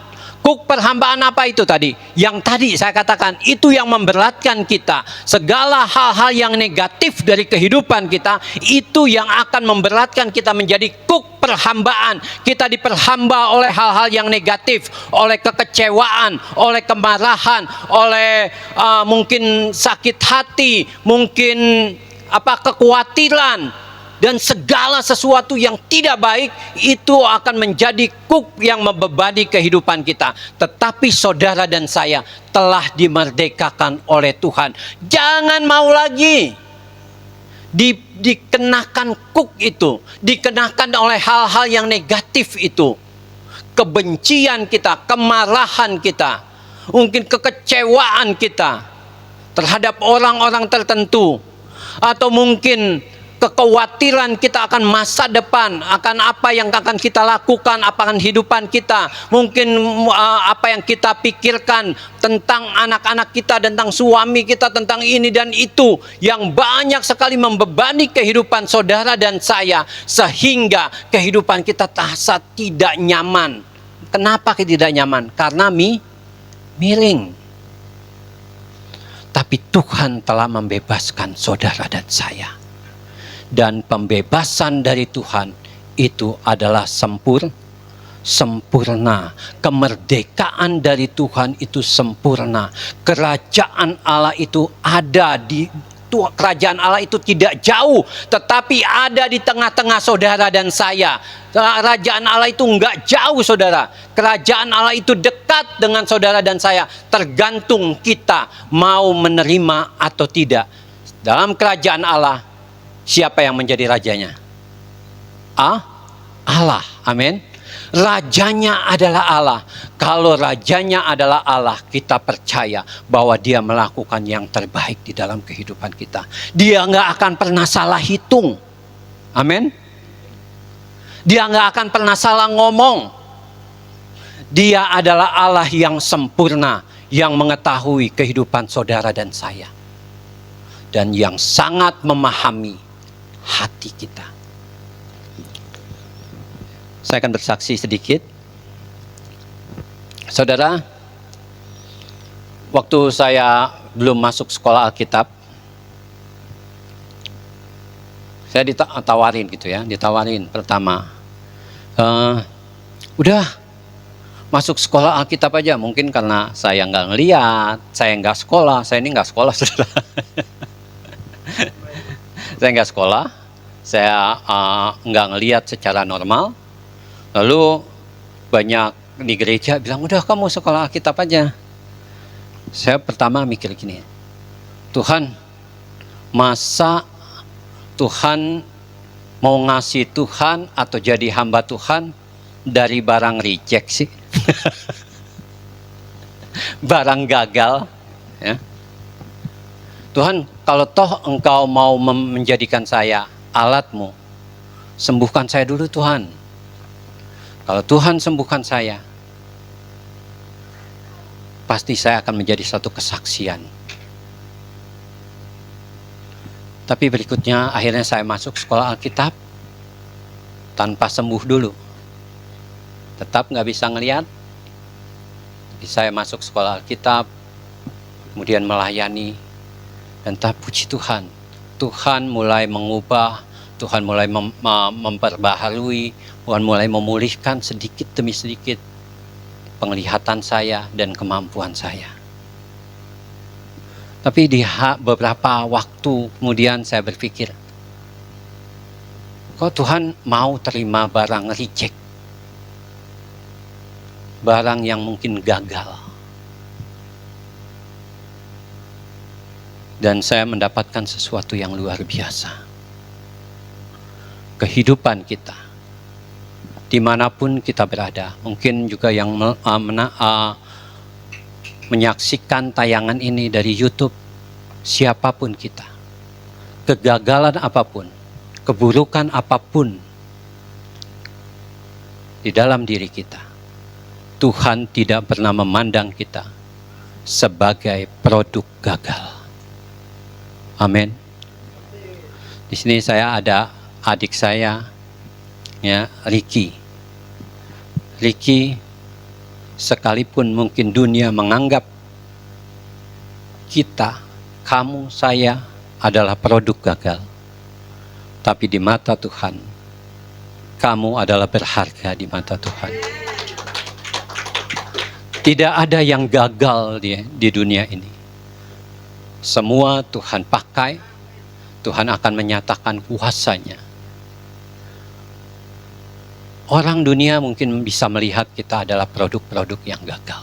Kuk perhambaan apa itu tadi? Yang tadi saya katakan, itu yang memberatkan kita. Segala hal-hal yang negatif dari kehidupan kita, itu yang akan memberatkan kita menjadi kuk perhambaan. Kita diperhamba oleh hal-hal yang negatif, oleh kekecewaan, oleh kemarahan, oleh mungkin sakit hati, mungkin kekhawatiran. Dan segala sesuatu yang tidak baik itu akan menjadi kuk yang membebani kehidupan kita. Tetapi saudara dan saya telah dimerdekakan oleh Tuhan. Jangan mau lagi dikenakan kuk itu, dikenakan oleh hal-hal yang negatif itu. Kebencian kita, kemarahan kita, mungkin kekecewaan kita terhadap orang-orang tertentu, atau mungkin kekhawatiran kita akan masa depan, akan apa yang akan kita lakukan, akan kehidupan kita, mungkin apa yang kita pikirkan tentang anak-anak kita, tentang suami kita, tentang ini dan itu, yang banyak sekali membebani kehidupan saudara dan saya, sehingga kehidupan kita terasa tidak nyaman. Kenapa tidak nyaman? Karena miring. Tapi Tuhan telah membebaskan saudara dan saya. Dan pembebasan dari Tuhan itu adalah sempurna. Kemerdekaan dari Tuhan itu sempurna. Kerajaan Allah itu ada di kerajaan Allah itu tidak jauh, tetapi ada di tengah-tengah saudara dan saya. Kerajaan Allah itu enggak jauh, saudara. Kerajaan Allah itu dekat dengan saudara dan saya. Tergantung kita mau menerima atau tidak. Dalam kerajaan Allah, siapa yang menjadi rajanya? Allah. Amin. Rajanya adalah Allah. Kalau rajanya adalah Allah, kita percaya bahwa dia melakukan yang terbaik di dalam kehidupan kita. Dia nggak akan pernah salah hitung. Amin. Dia nggak akan pernah salah ngomong. Dia adalah Allah yang sempurna, yang mengetahui kehidupan saudara dan saya, dan yang sangat memahami hati kita. Saya akan bersaksi sedikit. Saudara, waktu saya belum masuk sekolah Alkitab, saya ditawarin pertama, udah masuk sekolah Alkitab aja. Mungkin karena saya nggak ngeliat, saya nggak sekolah, saudara. Saya nggak sekolah, saya nggak ngeliat secara normal. Lalu banyak di gereja bilang, udah kamu sekolah Alkitab aja. Saya pertama mikir gini, Tuhan, masa Tuhan mau ngasih Tuhan atau jadi hamba Tuhan dari barang reject sih? Barang gagal. Ya. Tuhan, kalau toh engkau mau menjadikan saya alatmu, sembuhkan saya dulu Tuhan. Kalau Tuhan sembuhkan saya, pasti saya akan menjadi satu kesaksian. Tapi berikutnya akhirnya saya masuk sekolah Alkitab tanpa sembuh dulu. Tetap nggak bisa ngelihat. Tapi saya masuk sekolah Alkitab, kemudian melayani, dan tak puji Tuhan. Tuhan mulai mengubah, Tuhan mulai memperbaharui, Tuhan mulai memulihkan sedikit demi sedikit penglihatan saya dan kemampuan saya. Tapi di beberapa waktu kemudian saya berpikir, kok Tuhan mau terima barang reject? Barang yang mungkin gagal. Dan saya mendapatkan sesuatu yang luar biasa. Kehidupan kita, dimanapun kita berada, mungkin juga yang menyaksikan tayangan ini dari YouTube, siapapun kita, kegagalan apapun, keburukan apapun di dalam diri kita, Tuhan tidak pernah memandang kita sebagai produk gagal. Amin. Di sini saya ada adik saya, ya, Ricky. Ricky, sekalipun mungkin dunia menganggap kita, kamu, saya adalah produk gagal, tapi di mata Tuhan, kamu adalah berharga di mata Tuhan. Tidak ada yang gagal di dunia ini. Semua Tuhan pakai, Tuhan akan menyatakan kuasa-Nya Orang dunia mungkin bisa melihat kita adalah produk-produk yang gagal.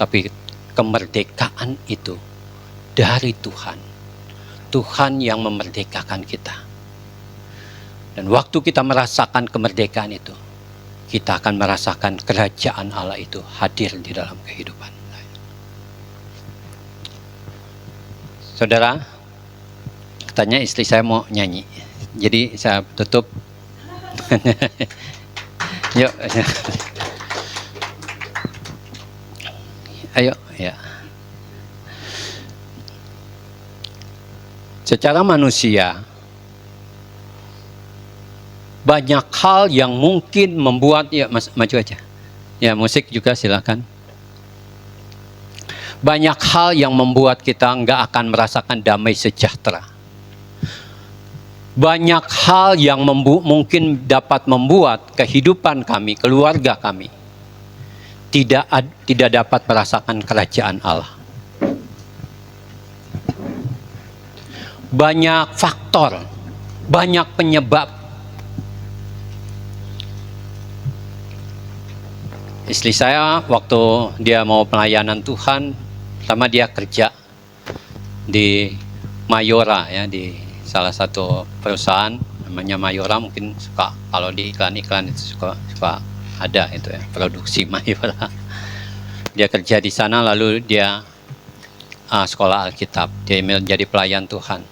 Tapi kemerdekaan itu dari Tuhan. Tuhan yang memerdekakan kita. Dan waktu kita merasakan kemerdekaan itu, kita akan merasakan kerajaan Allah itu hadir di dalam kehidupan. Saudara, katanya istri saya mau nyanyi. Jadi saya tutup. Yuk. Ayo, ya. Secara manusia, banyak hal yang mungkin membuat, ya maju aja. Ya, musik juga silakan. Banyak hal yang membuat kita nggak akan merasakan damai sejahtera. Banyak hal yang mungkin dapat membuat kehidupan kami, keluarga kami, tidak dapat merasakan kerajaan Allah. Banyak faktor, banyak penyebab. Istri saya waktu dia mau pelayanan Tuhan, pertama dia kerja di Mayora, ya, di salah satu perusahaan namanya Mayora, mungkin suka kalau di iklan-iklan itu suka ada itu ya, produksi Mayora. Dia kerja di sana, lalu dia sekolah Alkitab, dia menjadi pelayan Tuhan.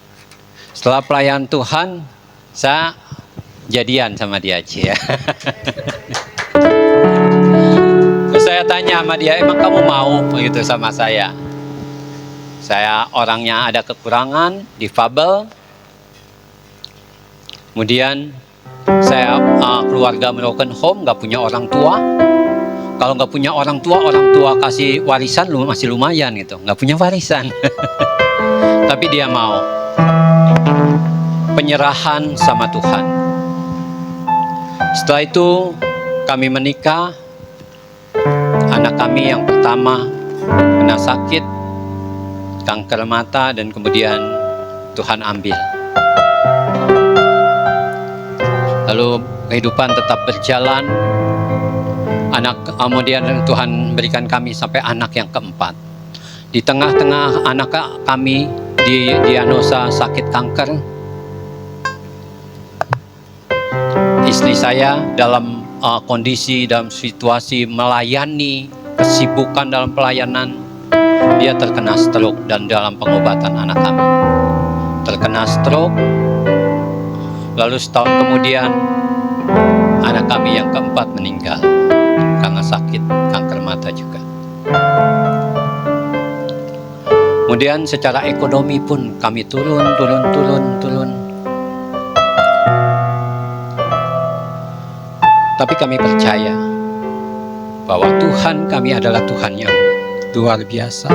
Setelah pelayan Tuhan, saya jadian sama dia aja ya. Terus saya tanya sama dia, emang kamu mau begitu sama saya? Saya orangnya ada kekurangan, difabel. Kemudian saya keluarga broken home, nggak punya orang tua. Kalau nggak punya orang tua kasih warisan masih lumayan gitu. Nggak punya warisan. Tapi dia mau. Penyerahan sama Tuhan. Setelah itu kami menikah. Anak kami yang pertama kena sakit, kanker mata, dan kemudian Tuhan ambil. Lalu kehidupan tetap berjalan. Kemudian Tuhan berikan kami sampai anak yang keempat. Di tengah-tengah anak kami didiagnosa sakit kanker, istri saya dalam kondisi, dalam situasi melayani, kesibukan dalam pelayanan, dia terkena stroke dan dalam pengobatan anak kami. Terkena stroke, lalu setahun kemudian anak kami yang keempat meninggal karena sakit kanker mata juga. Kemudian secara ekonomi pun kami turun. Tapi kami percaya bahwa Tuhan kami adalah Tuhan yang luar biasa,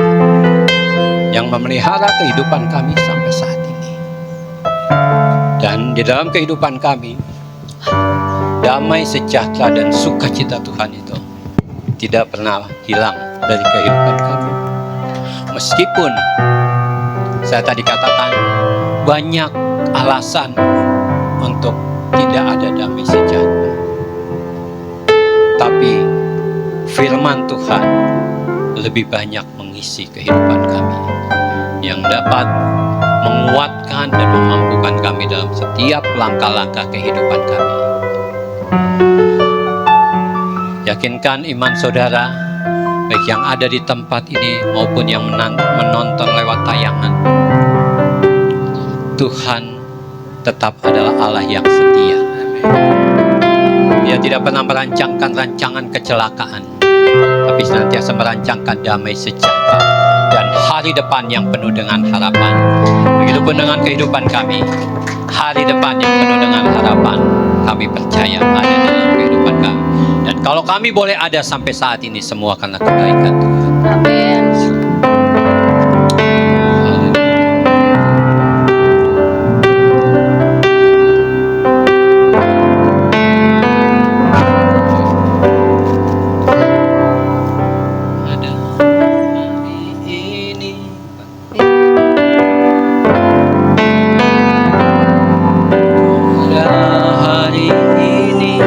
yang memelihara kehidupan kami sampai saat ini. Dan di dalam kehidupan kami, damai, sejahtera, dan sukacita Tuhan itu tidak pernah hilang dari kehidupan kami. Meskipun saya tadi katakan banyak alasan untuk tidak ada damai sejahtera, tapi firman Tuhan lebih banyak mengisi kehidupan kami, yang dapat menguatkan dan memampukan kami dalam setiap langkah-langkah kehidupan kami. Yakinkan iman saudara, baik yang ada di tempat ini maupun yang menonton lewat tayangan, Tuhan tetap adalah Allah yang setia. Dia tidak pernah merancangkan rancangan kecelakaan, tapi senantiasa merancangkan damai sejahtera dan hari depan yang penuh dengan harapan. Begitupun dengan kehidupan kami, hari depan yang penuh dengan harapan, kami percaya ada dalam kehidupan kami. Dan kalau kami boleh ada sampai saat ini, semua karena kebaikan Tuhan. Amin. Hari ini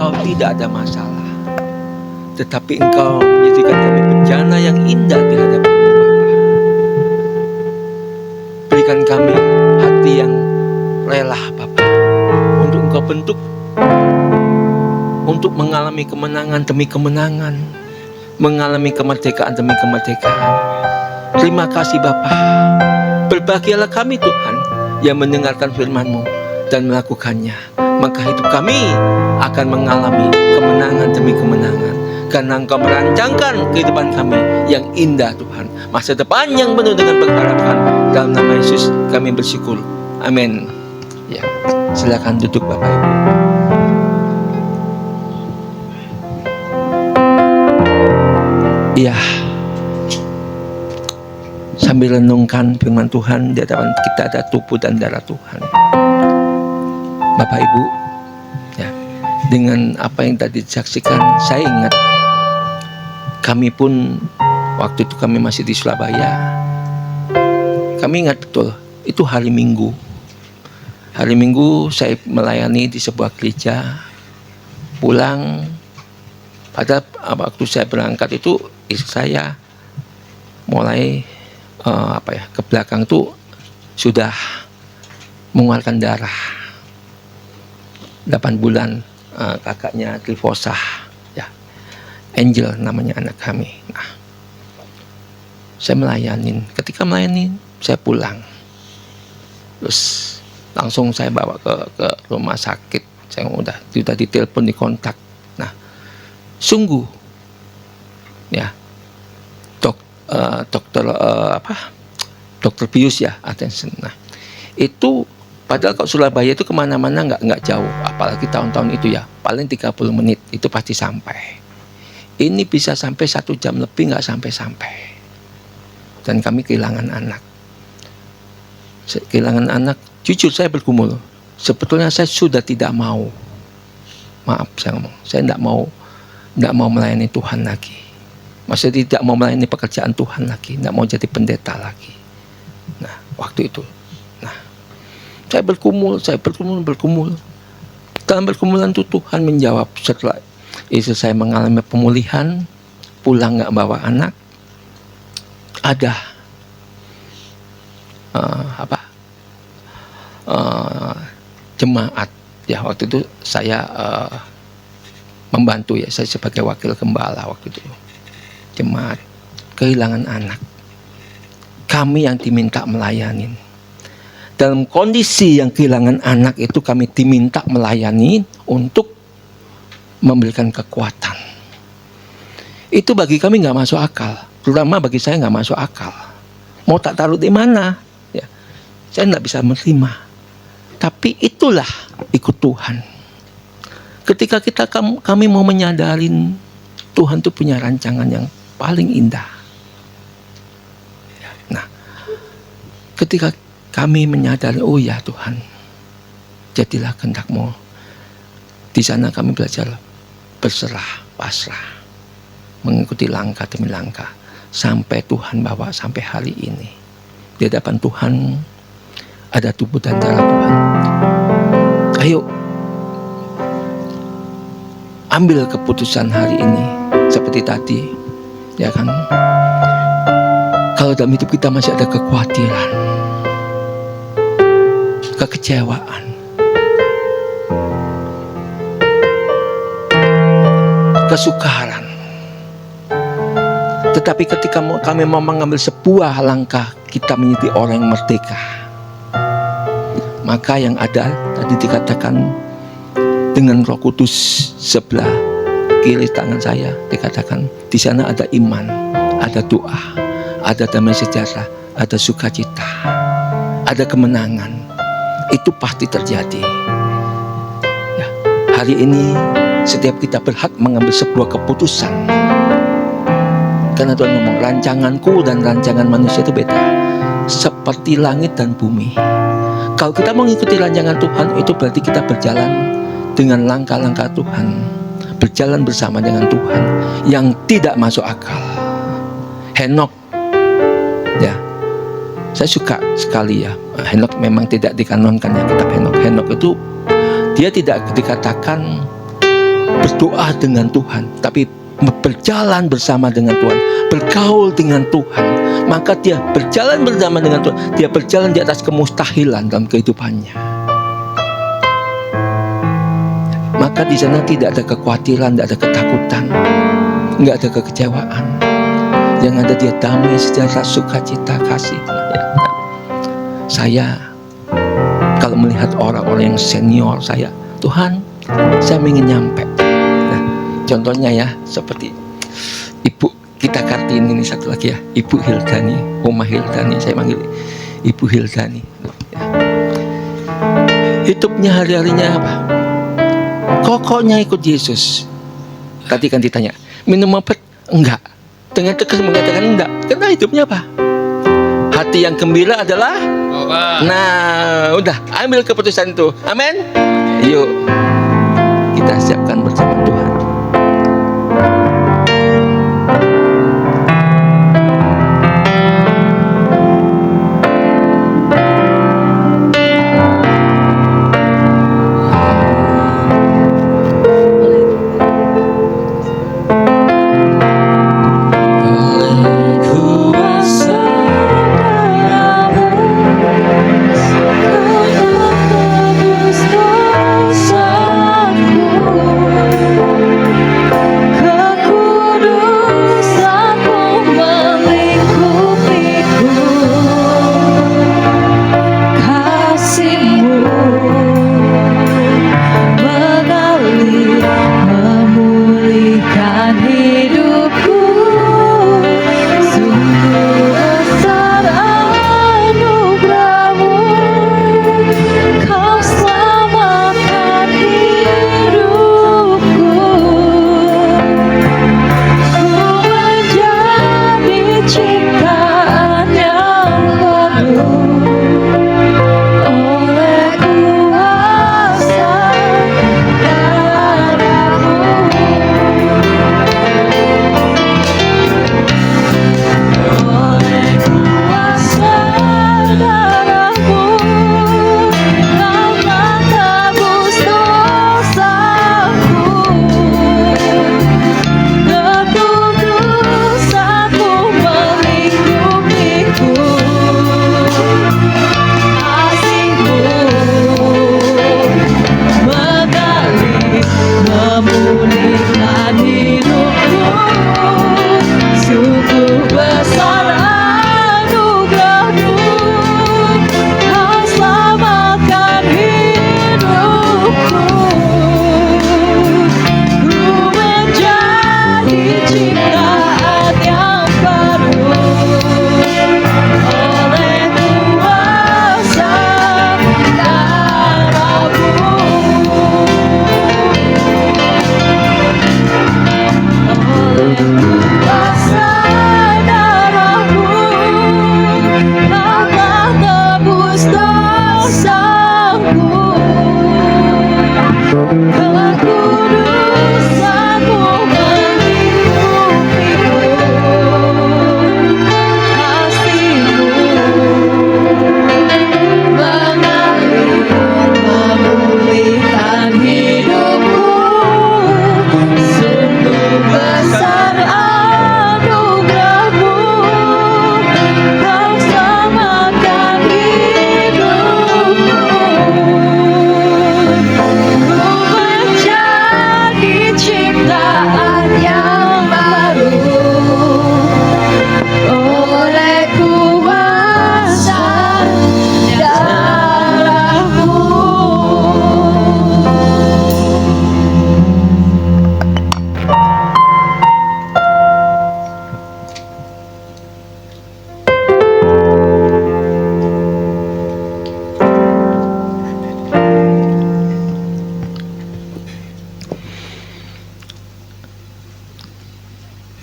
Engkau tidak ada masalah, tetapi Engkau menjadikan kami bejana yang indah di hadapan-Mu, Bapa. Berikan kami hati yang rela, Bapa, untuk Engkau bentuk, untuk mengalami kemenangan demi kemenangan, mengalami kemerdekaan demi kemerdekaan. Terima kasih Bapa. Berbahagialah kami Tuhan yang mendengarkan firman-Mu dan melakukannya. Maka hidup kami akan mengalami kemenangan demi kemenangan, karena Engkau merancangkan kehidupan kami yang indah Tuhan. Masa depan yang penuh dengan pengharapan. Dalam nama Yesus kami bersyukur. Amin. Ya, silakan duduk Bapak Ibu. Iya, sambil renungkan firman Tuhan, di hadapan kita ada tubuh dan darah Tuhan. Bapak Ibu, ya, dengan apa yang tadi disaksikan, saya ingat kami pun waktu itu kami masih di Surabaya. Kami ingat betul, itu hari Minggu. Hari Minggu saya melayani di sebuah gereja. Pulang, pada waktu saya berangkat itu istri saya mulai ke belakang tuh sudah mengeluarkan darah. 8 bulan, kakaknya Trifosa, ya, Angel namanya anak kami. Nah, saya melayanin. Ketika melayanin, saya pulang. Terus langsung saya bawa ke rumah sakit. Saya udah ditelepon, dikontak. Nah, sungguh, ya, dokter Pius ya, attention. Nah, itu padahal kalau Surabaya itu kemana-mana nggak jauh, apalagi tahun-tahun itu ya, paling 30 menit itu pasti sampai. Ini bisa sampai 1 jam lebih nggak sampai-sampai. Dan kami kehilangan anak. Kehilangan anak, jujur saya bergumul. Sebetulnya saya sudah tidak mau. Maaf saya ngomong, saya tidak mau melayani Tuhan lagi. Maksudnya tidak mau melayani pekerjaan Tuhan lagi, tidak mau jadi pendeta lagi. Nah, waktu itu, nah, saya bergumul. Dalam bergumulan itu Tuhan menjawab. Setelah istri saya mengalami pemulihan, pulang nggak bawa anak, ada jemaat. Ya, waktu itu saya membantu ya, saya sebagai wakil gembala waktu itu. Jemaat kehilangan anak. Kami yang diminta melayanin. Dalam kondisi yang kehilangan anak itu kami diminta melayani untuk memberikan kekuatan. Itu bagi kami nggak masuk akal. Terutama bagi saya nggak masuk akal. Mau tak taruh di mana? Ya, saya nggak bisa menerima. Tapi itulah ikut Tuhan. Ketika kami mau menyadarin Tuhan itu punya rancangan yang paling indah. Nah, ketika kami menyadari, oh ya Tuhan, jadilah kehendak-Mu. Di sana kami belajar berserah, pasrah, mengikuti langkah demi langkah sampai Tuhan bawa sampai hari ini. Di hadapan Tuhan ada tubuh dan darah Tuhan. Ayo, ambil keputusan hari ini seperti tadi, ya kan? Kalau dalam hidup kita masih ada kekhawatiran, kekecewaan, kesukaran, tetapi ketika kami mau mengambil sebuah langkah, kita menjadi orang yang merdeka. Maka yang ada tadi dikatakan dengan Roh Kudus sebelah kiri tangan saya, dikatakan di sana ada iman, ada doa, ada damai sejahtera, ada sukacita, ada kemenangan. Itu pasti terjadi. Ya, hari ini setiap kita berhak mengambil sebuah keputusan. Karena Tuhan ngomong, rancanganku dan rancangan manusia itu beda, seperti langit dan bumi. Kalau kita mengikuti rancangan Tuhan, itu berarti kita berjalan dengan langkah-langkah Tuhan, berjalan bersama dengan Tuhan yang tidak masuk akal. Henok, ya, saya suka sekali ya. Henok memang tidak dikanonkan ya, kitab Henok. Henok itu dia tidak dikatakan berdoa dengan Tuhan, tapi berjalan bersama dengan Tuhan, bergaul dengan Tuhan, maka dia berjalan bersama dengan Tuhan. Dia berjalan di atas kemustahilan dalam kehidupannya. Maka di sana tidak ada kekhawatiran, tidak ada ketakutan, nggak ada kekecewaan. Yang ada dia damai, sejahtera, sukacita, kasih. Saya kalau melihat orang-orang yang senior saya, Tuhan, saya ingin nyampe. Nah, contohnya ya, seperti Ibu kita Kartini ini, satu lagi ya, Ibu Hildani, Oma Hildani, saya panggil Ibu Hildani. Ya. Hidupnya hari-harinya apa? Kokohnya ikut Yesus. Tadi kan ditanya, minum obat? Enggak. Dengan tegas mengatakan enggak. Karena hidupnya apa? Hati yang gembira adalah nah, udah ambil keputusan itu. Amin. Yuk kita siapkan bersama Tuhan.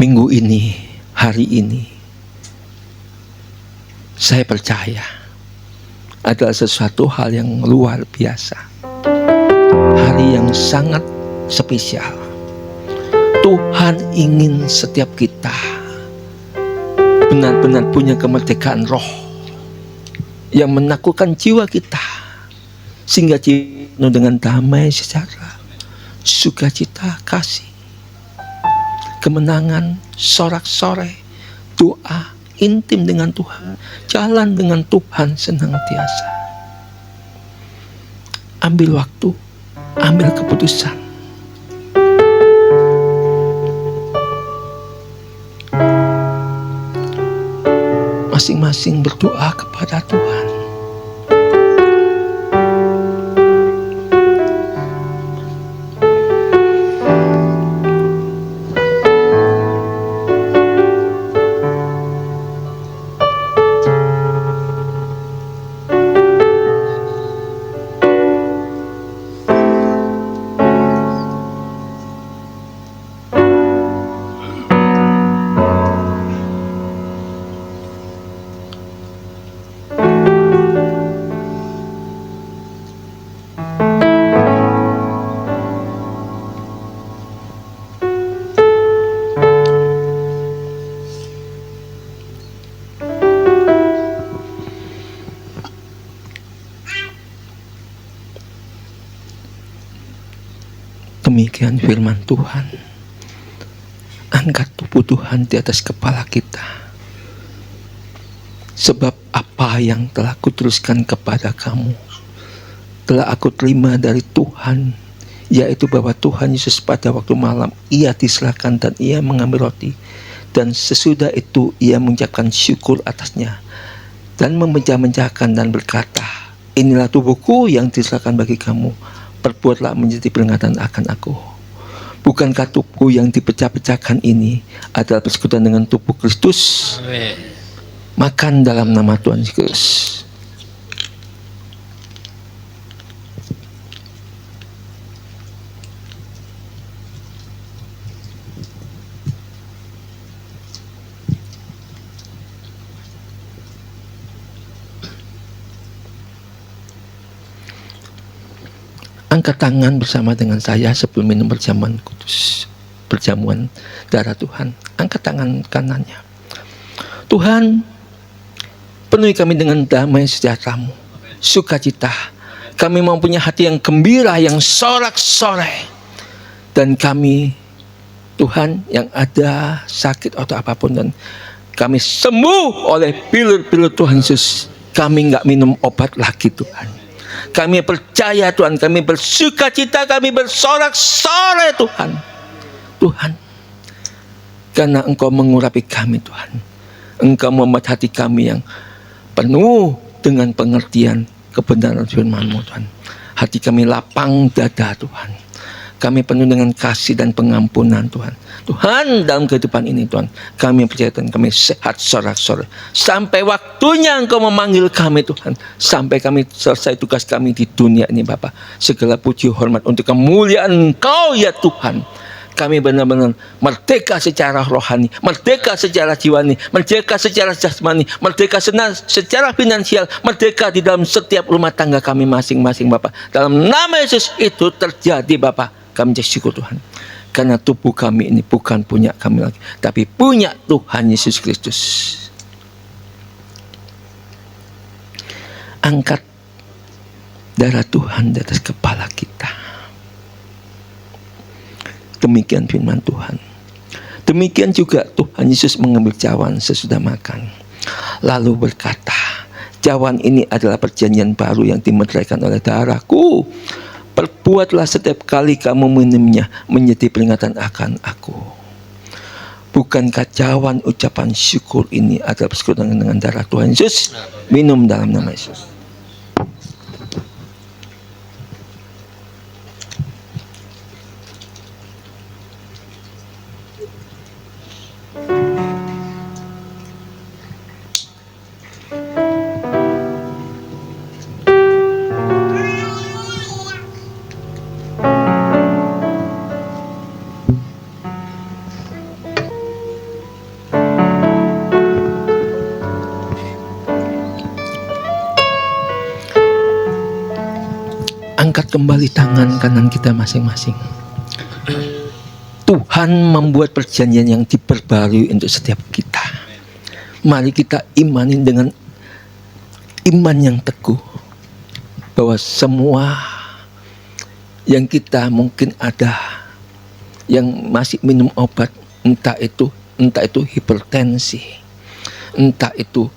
Minggu ini, hari ini, saya percaya adalah sesuatu hal yang luar biasa. Hari yang sangat spesial. Tuhan ingin setiap kita benar-benar punya kemerdekaan roh yang menaklukkan jiwa kita, sehingga penuh dengan damai, sejahtera, sukacita, kasih, kemenangan, sorak-sorai, doa intim dengan Tuhan, jalan dengan Tuhan senantiasa. Ambil waktu, ambil keputusan. Masing-masing berdoa kepada Tuhan. Demikian firman Tuhan. Angkat tubuh Tuhan di atas kepala kita. Sebab apa yang telah kuteruskan kepada kamu telah aku terima dari Tuhan, yaitu bahwa Tuhan Yesus pada waktu malam ia diserahkan dan ia mengambil roti, dan sesudah itu ia mengucapkan syukur atasnya dan memecah-mecahkan dan berkata, inilah tubuhku yang diserahkan bagi kamu, perbuatlah menjadi peringatan akan aku. Bukankah tubuh yang dipecah-pecahkan ini adalah persekutuan dengan tubuh Kristus? Amin. Makan dalam nama Tuhan Yesus. Angkat tangan bersama dengan saya sebelum minum perjamuan kudus, perjamuan darah Tuhan. Angkat tangan kanannya. Tuhan, penuhi kami dengan damai sejahtera-Mu, sukacita. Kami mempunyai hati yang gembira, yang sorak-sorai. Dan kami, Tuhan, yang ada sakit atau apapun, dan kami sembuh oleh pilur-pilur Tuhan Yesus. Kami nggak minum obat lagi, Tuhan. Kami percaya Tuhan, kami bersukacita, kami bersorak-sorai Tuhan. Tuhan, karena Engkau mengurapi kami Tuhan. Engkau membuat hati kami yang penuh dengan pengertian kebenaran firman-Mu Tuhan. Hati kami lapang dada Tuhan. Kami penuh dengan kasih dan pengampunan Tuhan. Tuhan, dalam kehidupan ini Tuhan, kami percaya Tuhan, kami sehat sorak-sorai. Sampai waktunya Engkau memanggil kami Tuhan. Sampai kami selesai tugas kami di dunia ini Bapa. Segala puji hormat untuk kemuliaan Engkau ya Tuhan. Kami benar-benar merdeka secara rohani, merdeka secara jiwani, merdeka secara jasmani, merdeka secara finansial, merdeka di dalam setiap rumah tangga kami masing-masing Bapa. Dalam nama Yesus itu terjadi Bapa. Kami bersyukur Tuhan, karena tubuh kami ini bukan punya kami lagi, tapi punya Tuhan Yesus Kristus. Angkat darah Tuhan di atas kepala kita. Demikian firman Tuhan. Demikian juga Tuhan Yesus mengambil cawan sesudah makan, lalu berkata, cawan ini adalah perjanjian baru yang dimeteraikan oleh darahku. Perbuatlah setiap kali kamu minumnya menjadi peringatan akan aku. Bukankah cawan ucapan syukur ini adalah persekutuan dengan darah Tuhan Yesus? Minum dalam nama Yesus. Angkat kembali tangan kanan kita masing-masing. Tuhan membuat perjanjian yang diperbarui untuk setiap kita. Mari kita imani dengan iman yang teguh bahwa semua yang kita mungkin ada yang masih minum obat, entah itu hipertensi, entah itu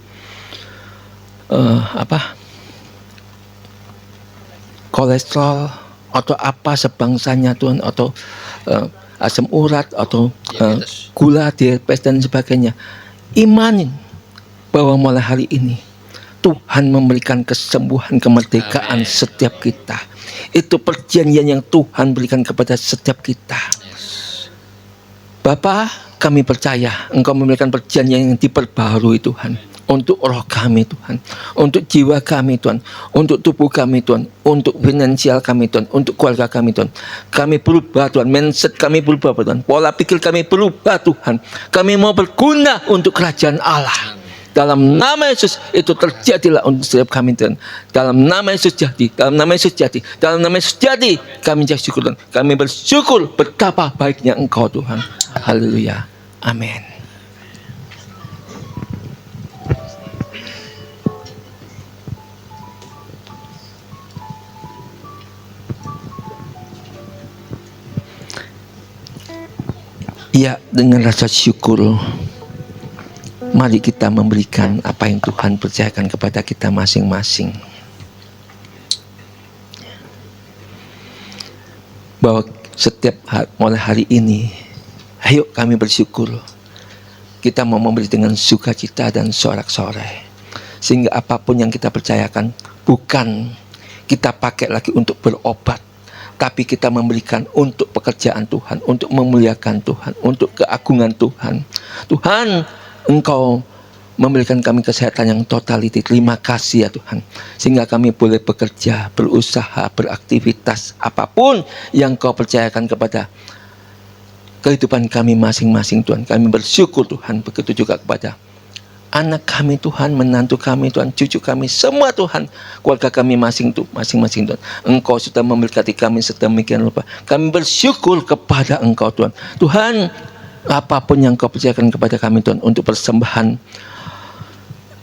kolesterol atau apa sebangsanya Tuhan, atau asam urat atau gula, diabetes dan sebagainya. Imanin bahwa mulai hari ini Tuhan memberikan kesembuhan, kemerdekaan setiap kita. Itu perjanjian yang Tuhan berikan kepada setiap kita. Bapa, kami percaya Engkau memberikan perjanjian yang diperbarui Tuhan, untuk roh kami Tuhan, untuk jiwa kami Tuhan, untuk tubuh kami Tuhan, untuk finansial kami Tuhan, untuk keluarga kami Tuhan. Kami berubah Tuhan, mindset kami berubah Tuhan, pola pikir kami berubah Tuhan. Kami mau berguna untuk kerajaan Allah. Dalam nama Yesus itu terjadilah untuk setiap kami Tuhan. Dalam nama Yesus jadi, dalam nama Yesus jadi, dalam nama Yesus jadi. Kami bersyukur Tuhan. Kami bersyukur betapa baiknya Engkau Tuhan. Haleluya. Amin. Ya, dengan rasa syukur, mari kita memberikan apa yang Tuhan percayakan kepada kita masing-masing. Bahwa setiap mulai hari ini, ayo kami bersyukur. Kita mau memberi dengan sukacita dan sorak-sorai. Sehingga apapun yang kita percayakan, bukan kita pakai lagi untuk berobat, tapi kita memberikan untuk pekerjaan Tuhan, untuk memuliakan Tuhan, untuk keagungan Tuhan. Tuhan, Engkau memberikan kami kesehatan yang totality. Terima kasih ya Tuhan. Sehingga kami boleh bekerja, berusaha, beraktivitas, apapun yang Kau percayakan kepada kehidupan kami masing-masing Tuhan. Kami bersyukur Tuhan, begitu juga kepada anak kami Tuhan, menantu kami Tuhan, cucu kami, semua Tuhan, keluarga kami masing-masing Tuhan. Engkau sudah memberkati kami sedemikian rupa. Kami bersyukur kepada Engkau Tuhan. Tuhan, apapun yang Kau percayakan kepada kami Tuhan, untuk persembahan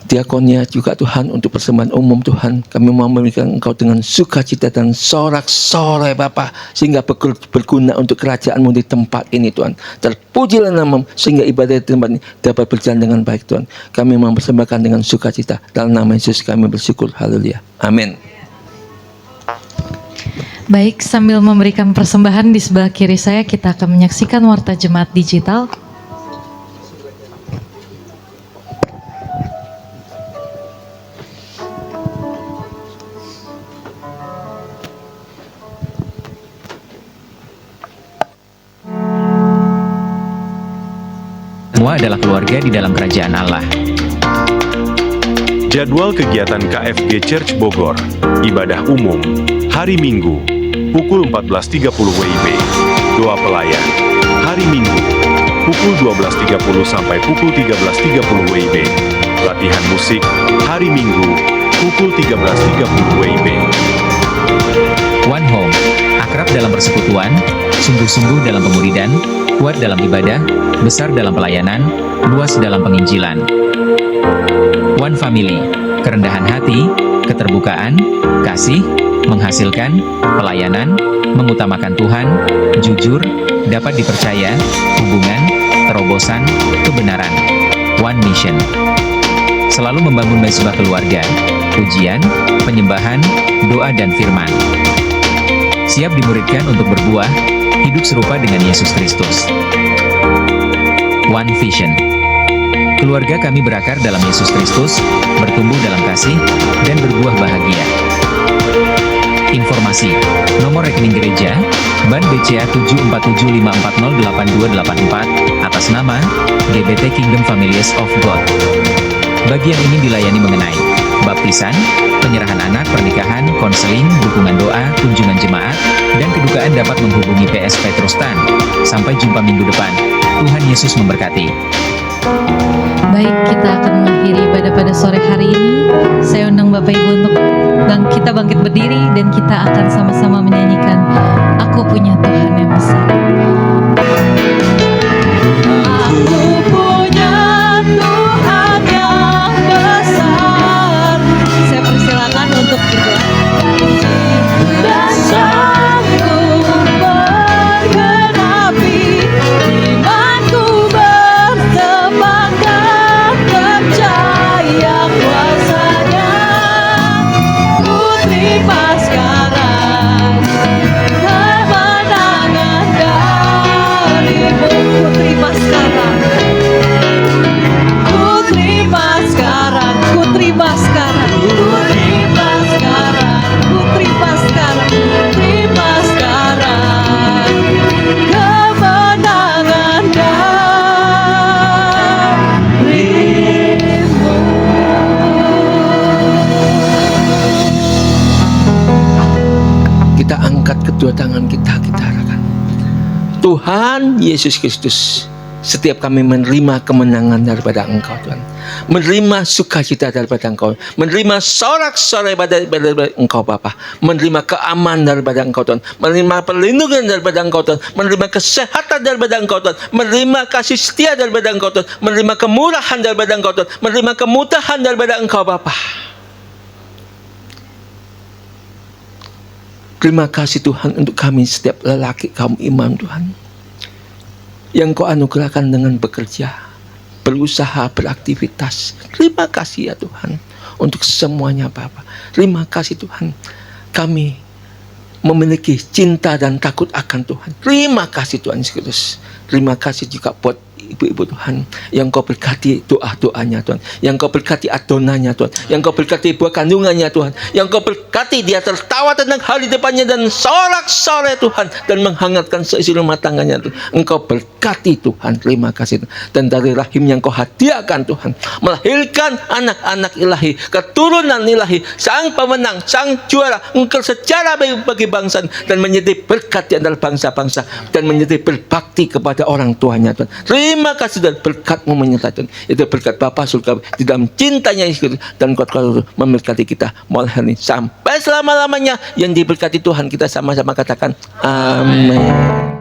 diakonia juga Tuhan, untuk persembahan umum Tuhan, kami mau memberikan Engkau dengan sukacita dan sorak-sorai Bapa, sehingga berguna untuk kerajaan-Mu di tempat ini Tuhan. Terpujilah nama-Mu, sehingga ibadah di tempat ini dapat berjalan dengan baik Tuhan. Kami mau mempersembahkan dengan sukacita, dalam nama Yesus kami bersyukur. Haleluya. Amin. Baik, sambil memberikan persembahan, di sebelah kiri saya kita akan menyaksikan Warta Jemaat Digital. Semua adalah keluarga di dalam kerajaan Allah. Jadwal kegiatan KFG Church Bogor, ibadah umum, hari Minggu, pukul 14.30 WIB, doa pelayan, hari Minggu, pukul 12.30 sampai pukul 13.30 WIB, latihan musik, hari Minggu, pukul 13.30 WIB. One Home, akrab dalam persekutuan, sungguh-sungguh dalam pemuridan, kuat dalam ibadah, besar dalam pelayanan, luas dalam penginjilan. One Family, kerendahan hati, keterbukaan, kasih, menghasilkan, pelayanan, mengutamakan Tuhan, jujur, dapat dipercaya, hubungan, terobosan, kebenaran. One Mission, selalu membangun mesbah keluarga, pujian, penyembahan, doa dan firman. Siap dimuridkan untuk berbuah, hidup serupa dengan Yesus Kristus. One Vision, keluarga kami berakar dalam Yesus Kristus, bertumbuh dalam kasih, dan berbuah bahagia. Informasi, nomor rekening gereja, Bank BCA 74754082284, atas nama GBT Kingdom Families of God. Bagian ini dilayani mengenai baptisan, penyerahan anak, pernikahan, konseling, dukungan doa, kunjungan jemaat, dan kedukaan dapat menghubungi PS Petrus Tan. Sampai jumpa minggu depan. Tuhan Yesus memberkati. Baik, kita akan mengakhiri ibadah pada sore hari ini. Saya undang Bapak Ibu untuk kita bangkit berdiri dan kita akan sama-sama menyanyikan Aku Punya Tuhan Yang Besar. Aku punya Tuhan yang besar. Saya persilakan untuk berdoa. Dan sanggup Yesus Kristus, setiap kami menerima kemenangan daripada Engkau Tuhan, menerima sukacita daripada Engkau, menerima sorak-sorai daripada Engkau Bapa, menerima keamanan daripada Engkau Tuhan, menerima perlindungan daripada Engkau Tuhan, menerima kesehatan daripada Engkau Tuhan, menerima kasih setia daripada Engkau Tuhan, menerima kemurahan daripada Engkau Tuhan, menerima kemudahan daripada Engkau Bapa. Terima kasih Tuhan untuk kami setiap lelaki kaum imam Tuhan, yang Kau anugerahkan dengan bekerja, berusaha, beraktivitas. Terima kasih ya Tuhan untuk semuanya Bapa. Terima kasih Tuhan, kami memiliki cinta dan takut akan Tuhan. Terima kasih Tuhan Yesus. Terima kasih juga buat ibu-ibu Tuhan, yang Kau berkati doa-doanya Tuhan, yang Kau berkati adonannya Tuhan, yang Kau berkati buah kandungannya Tuhan, yang Kau berkati dia tertawa tentang hari depannya dan sorak-sorai Tuhan, dan menghangatkan seisi rumah tangganya Tuhan. Engkau berkati Tuhan. Terima kasih Tuhan. Dan dari rahim yang Kau hadiahkan Tuhan, melahirkan anak-anak ilahi, keturunan ilahi, sang pemenang, sang juara, engkau sejarah bagi bangsa, dan menjadi berkat di antara bangsa-bangsa, dan menjadi berbakti kepada orang tuanya Tuhan. Terima kasih dan berkat-Mu menyertai Tuhan. Itu berkat Bapa surga di dalam cintanya Yesus, dan Kau memberkati kita mulai hari ini sampai selama-lamanya. Yang diberkati Tuhan, kita sama-sama katakan amin.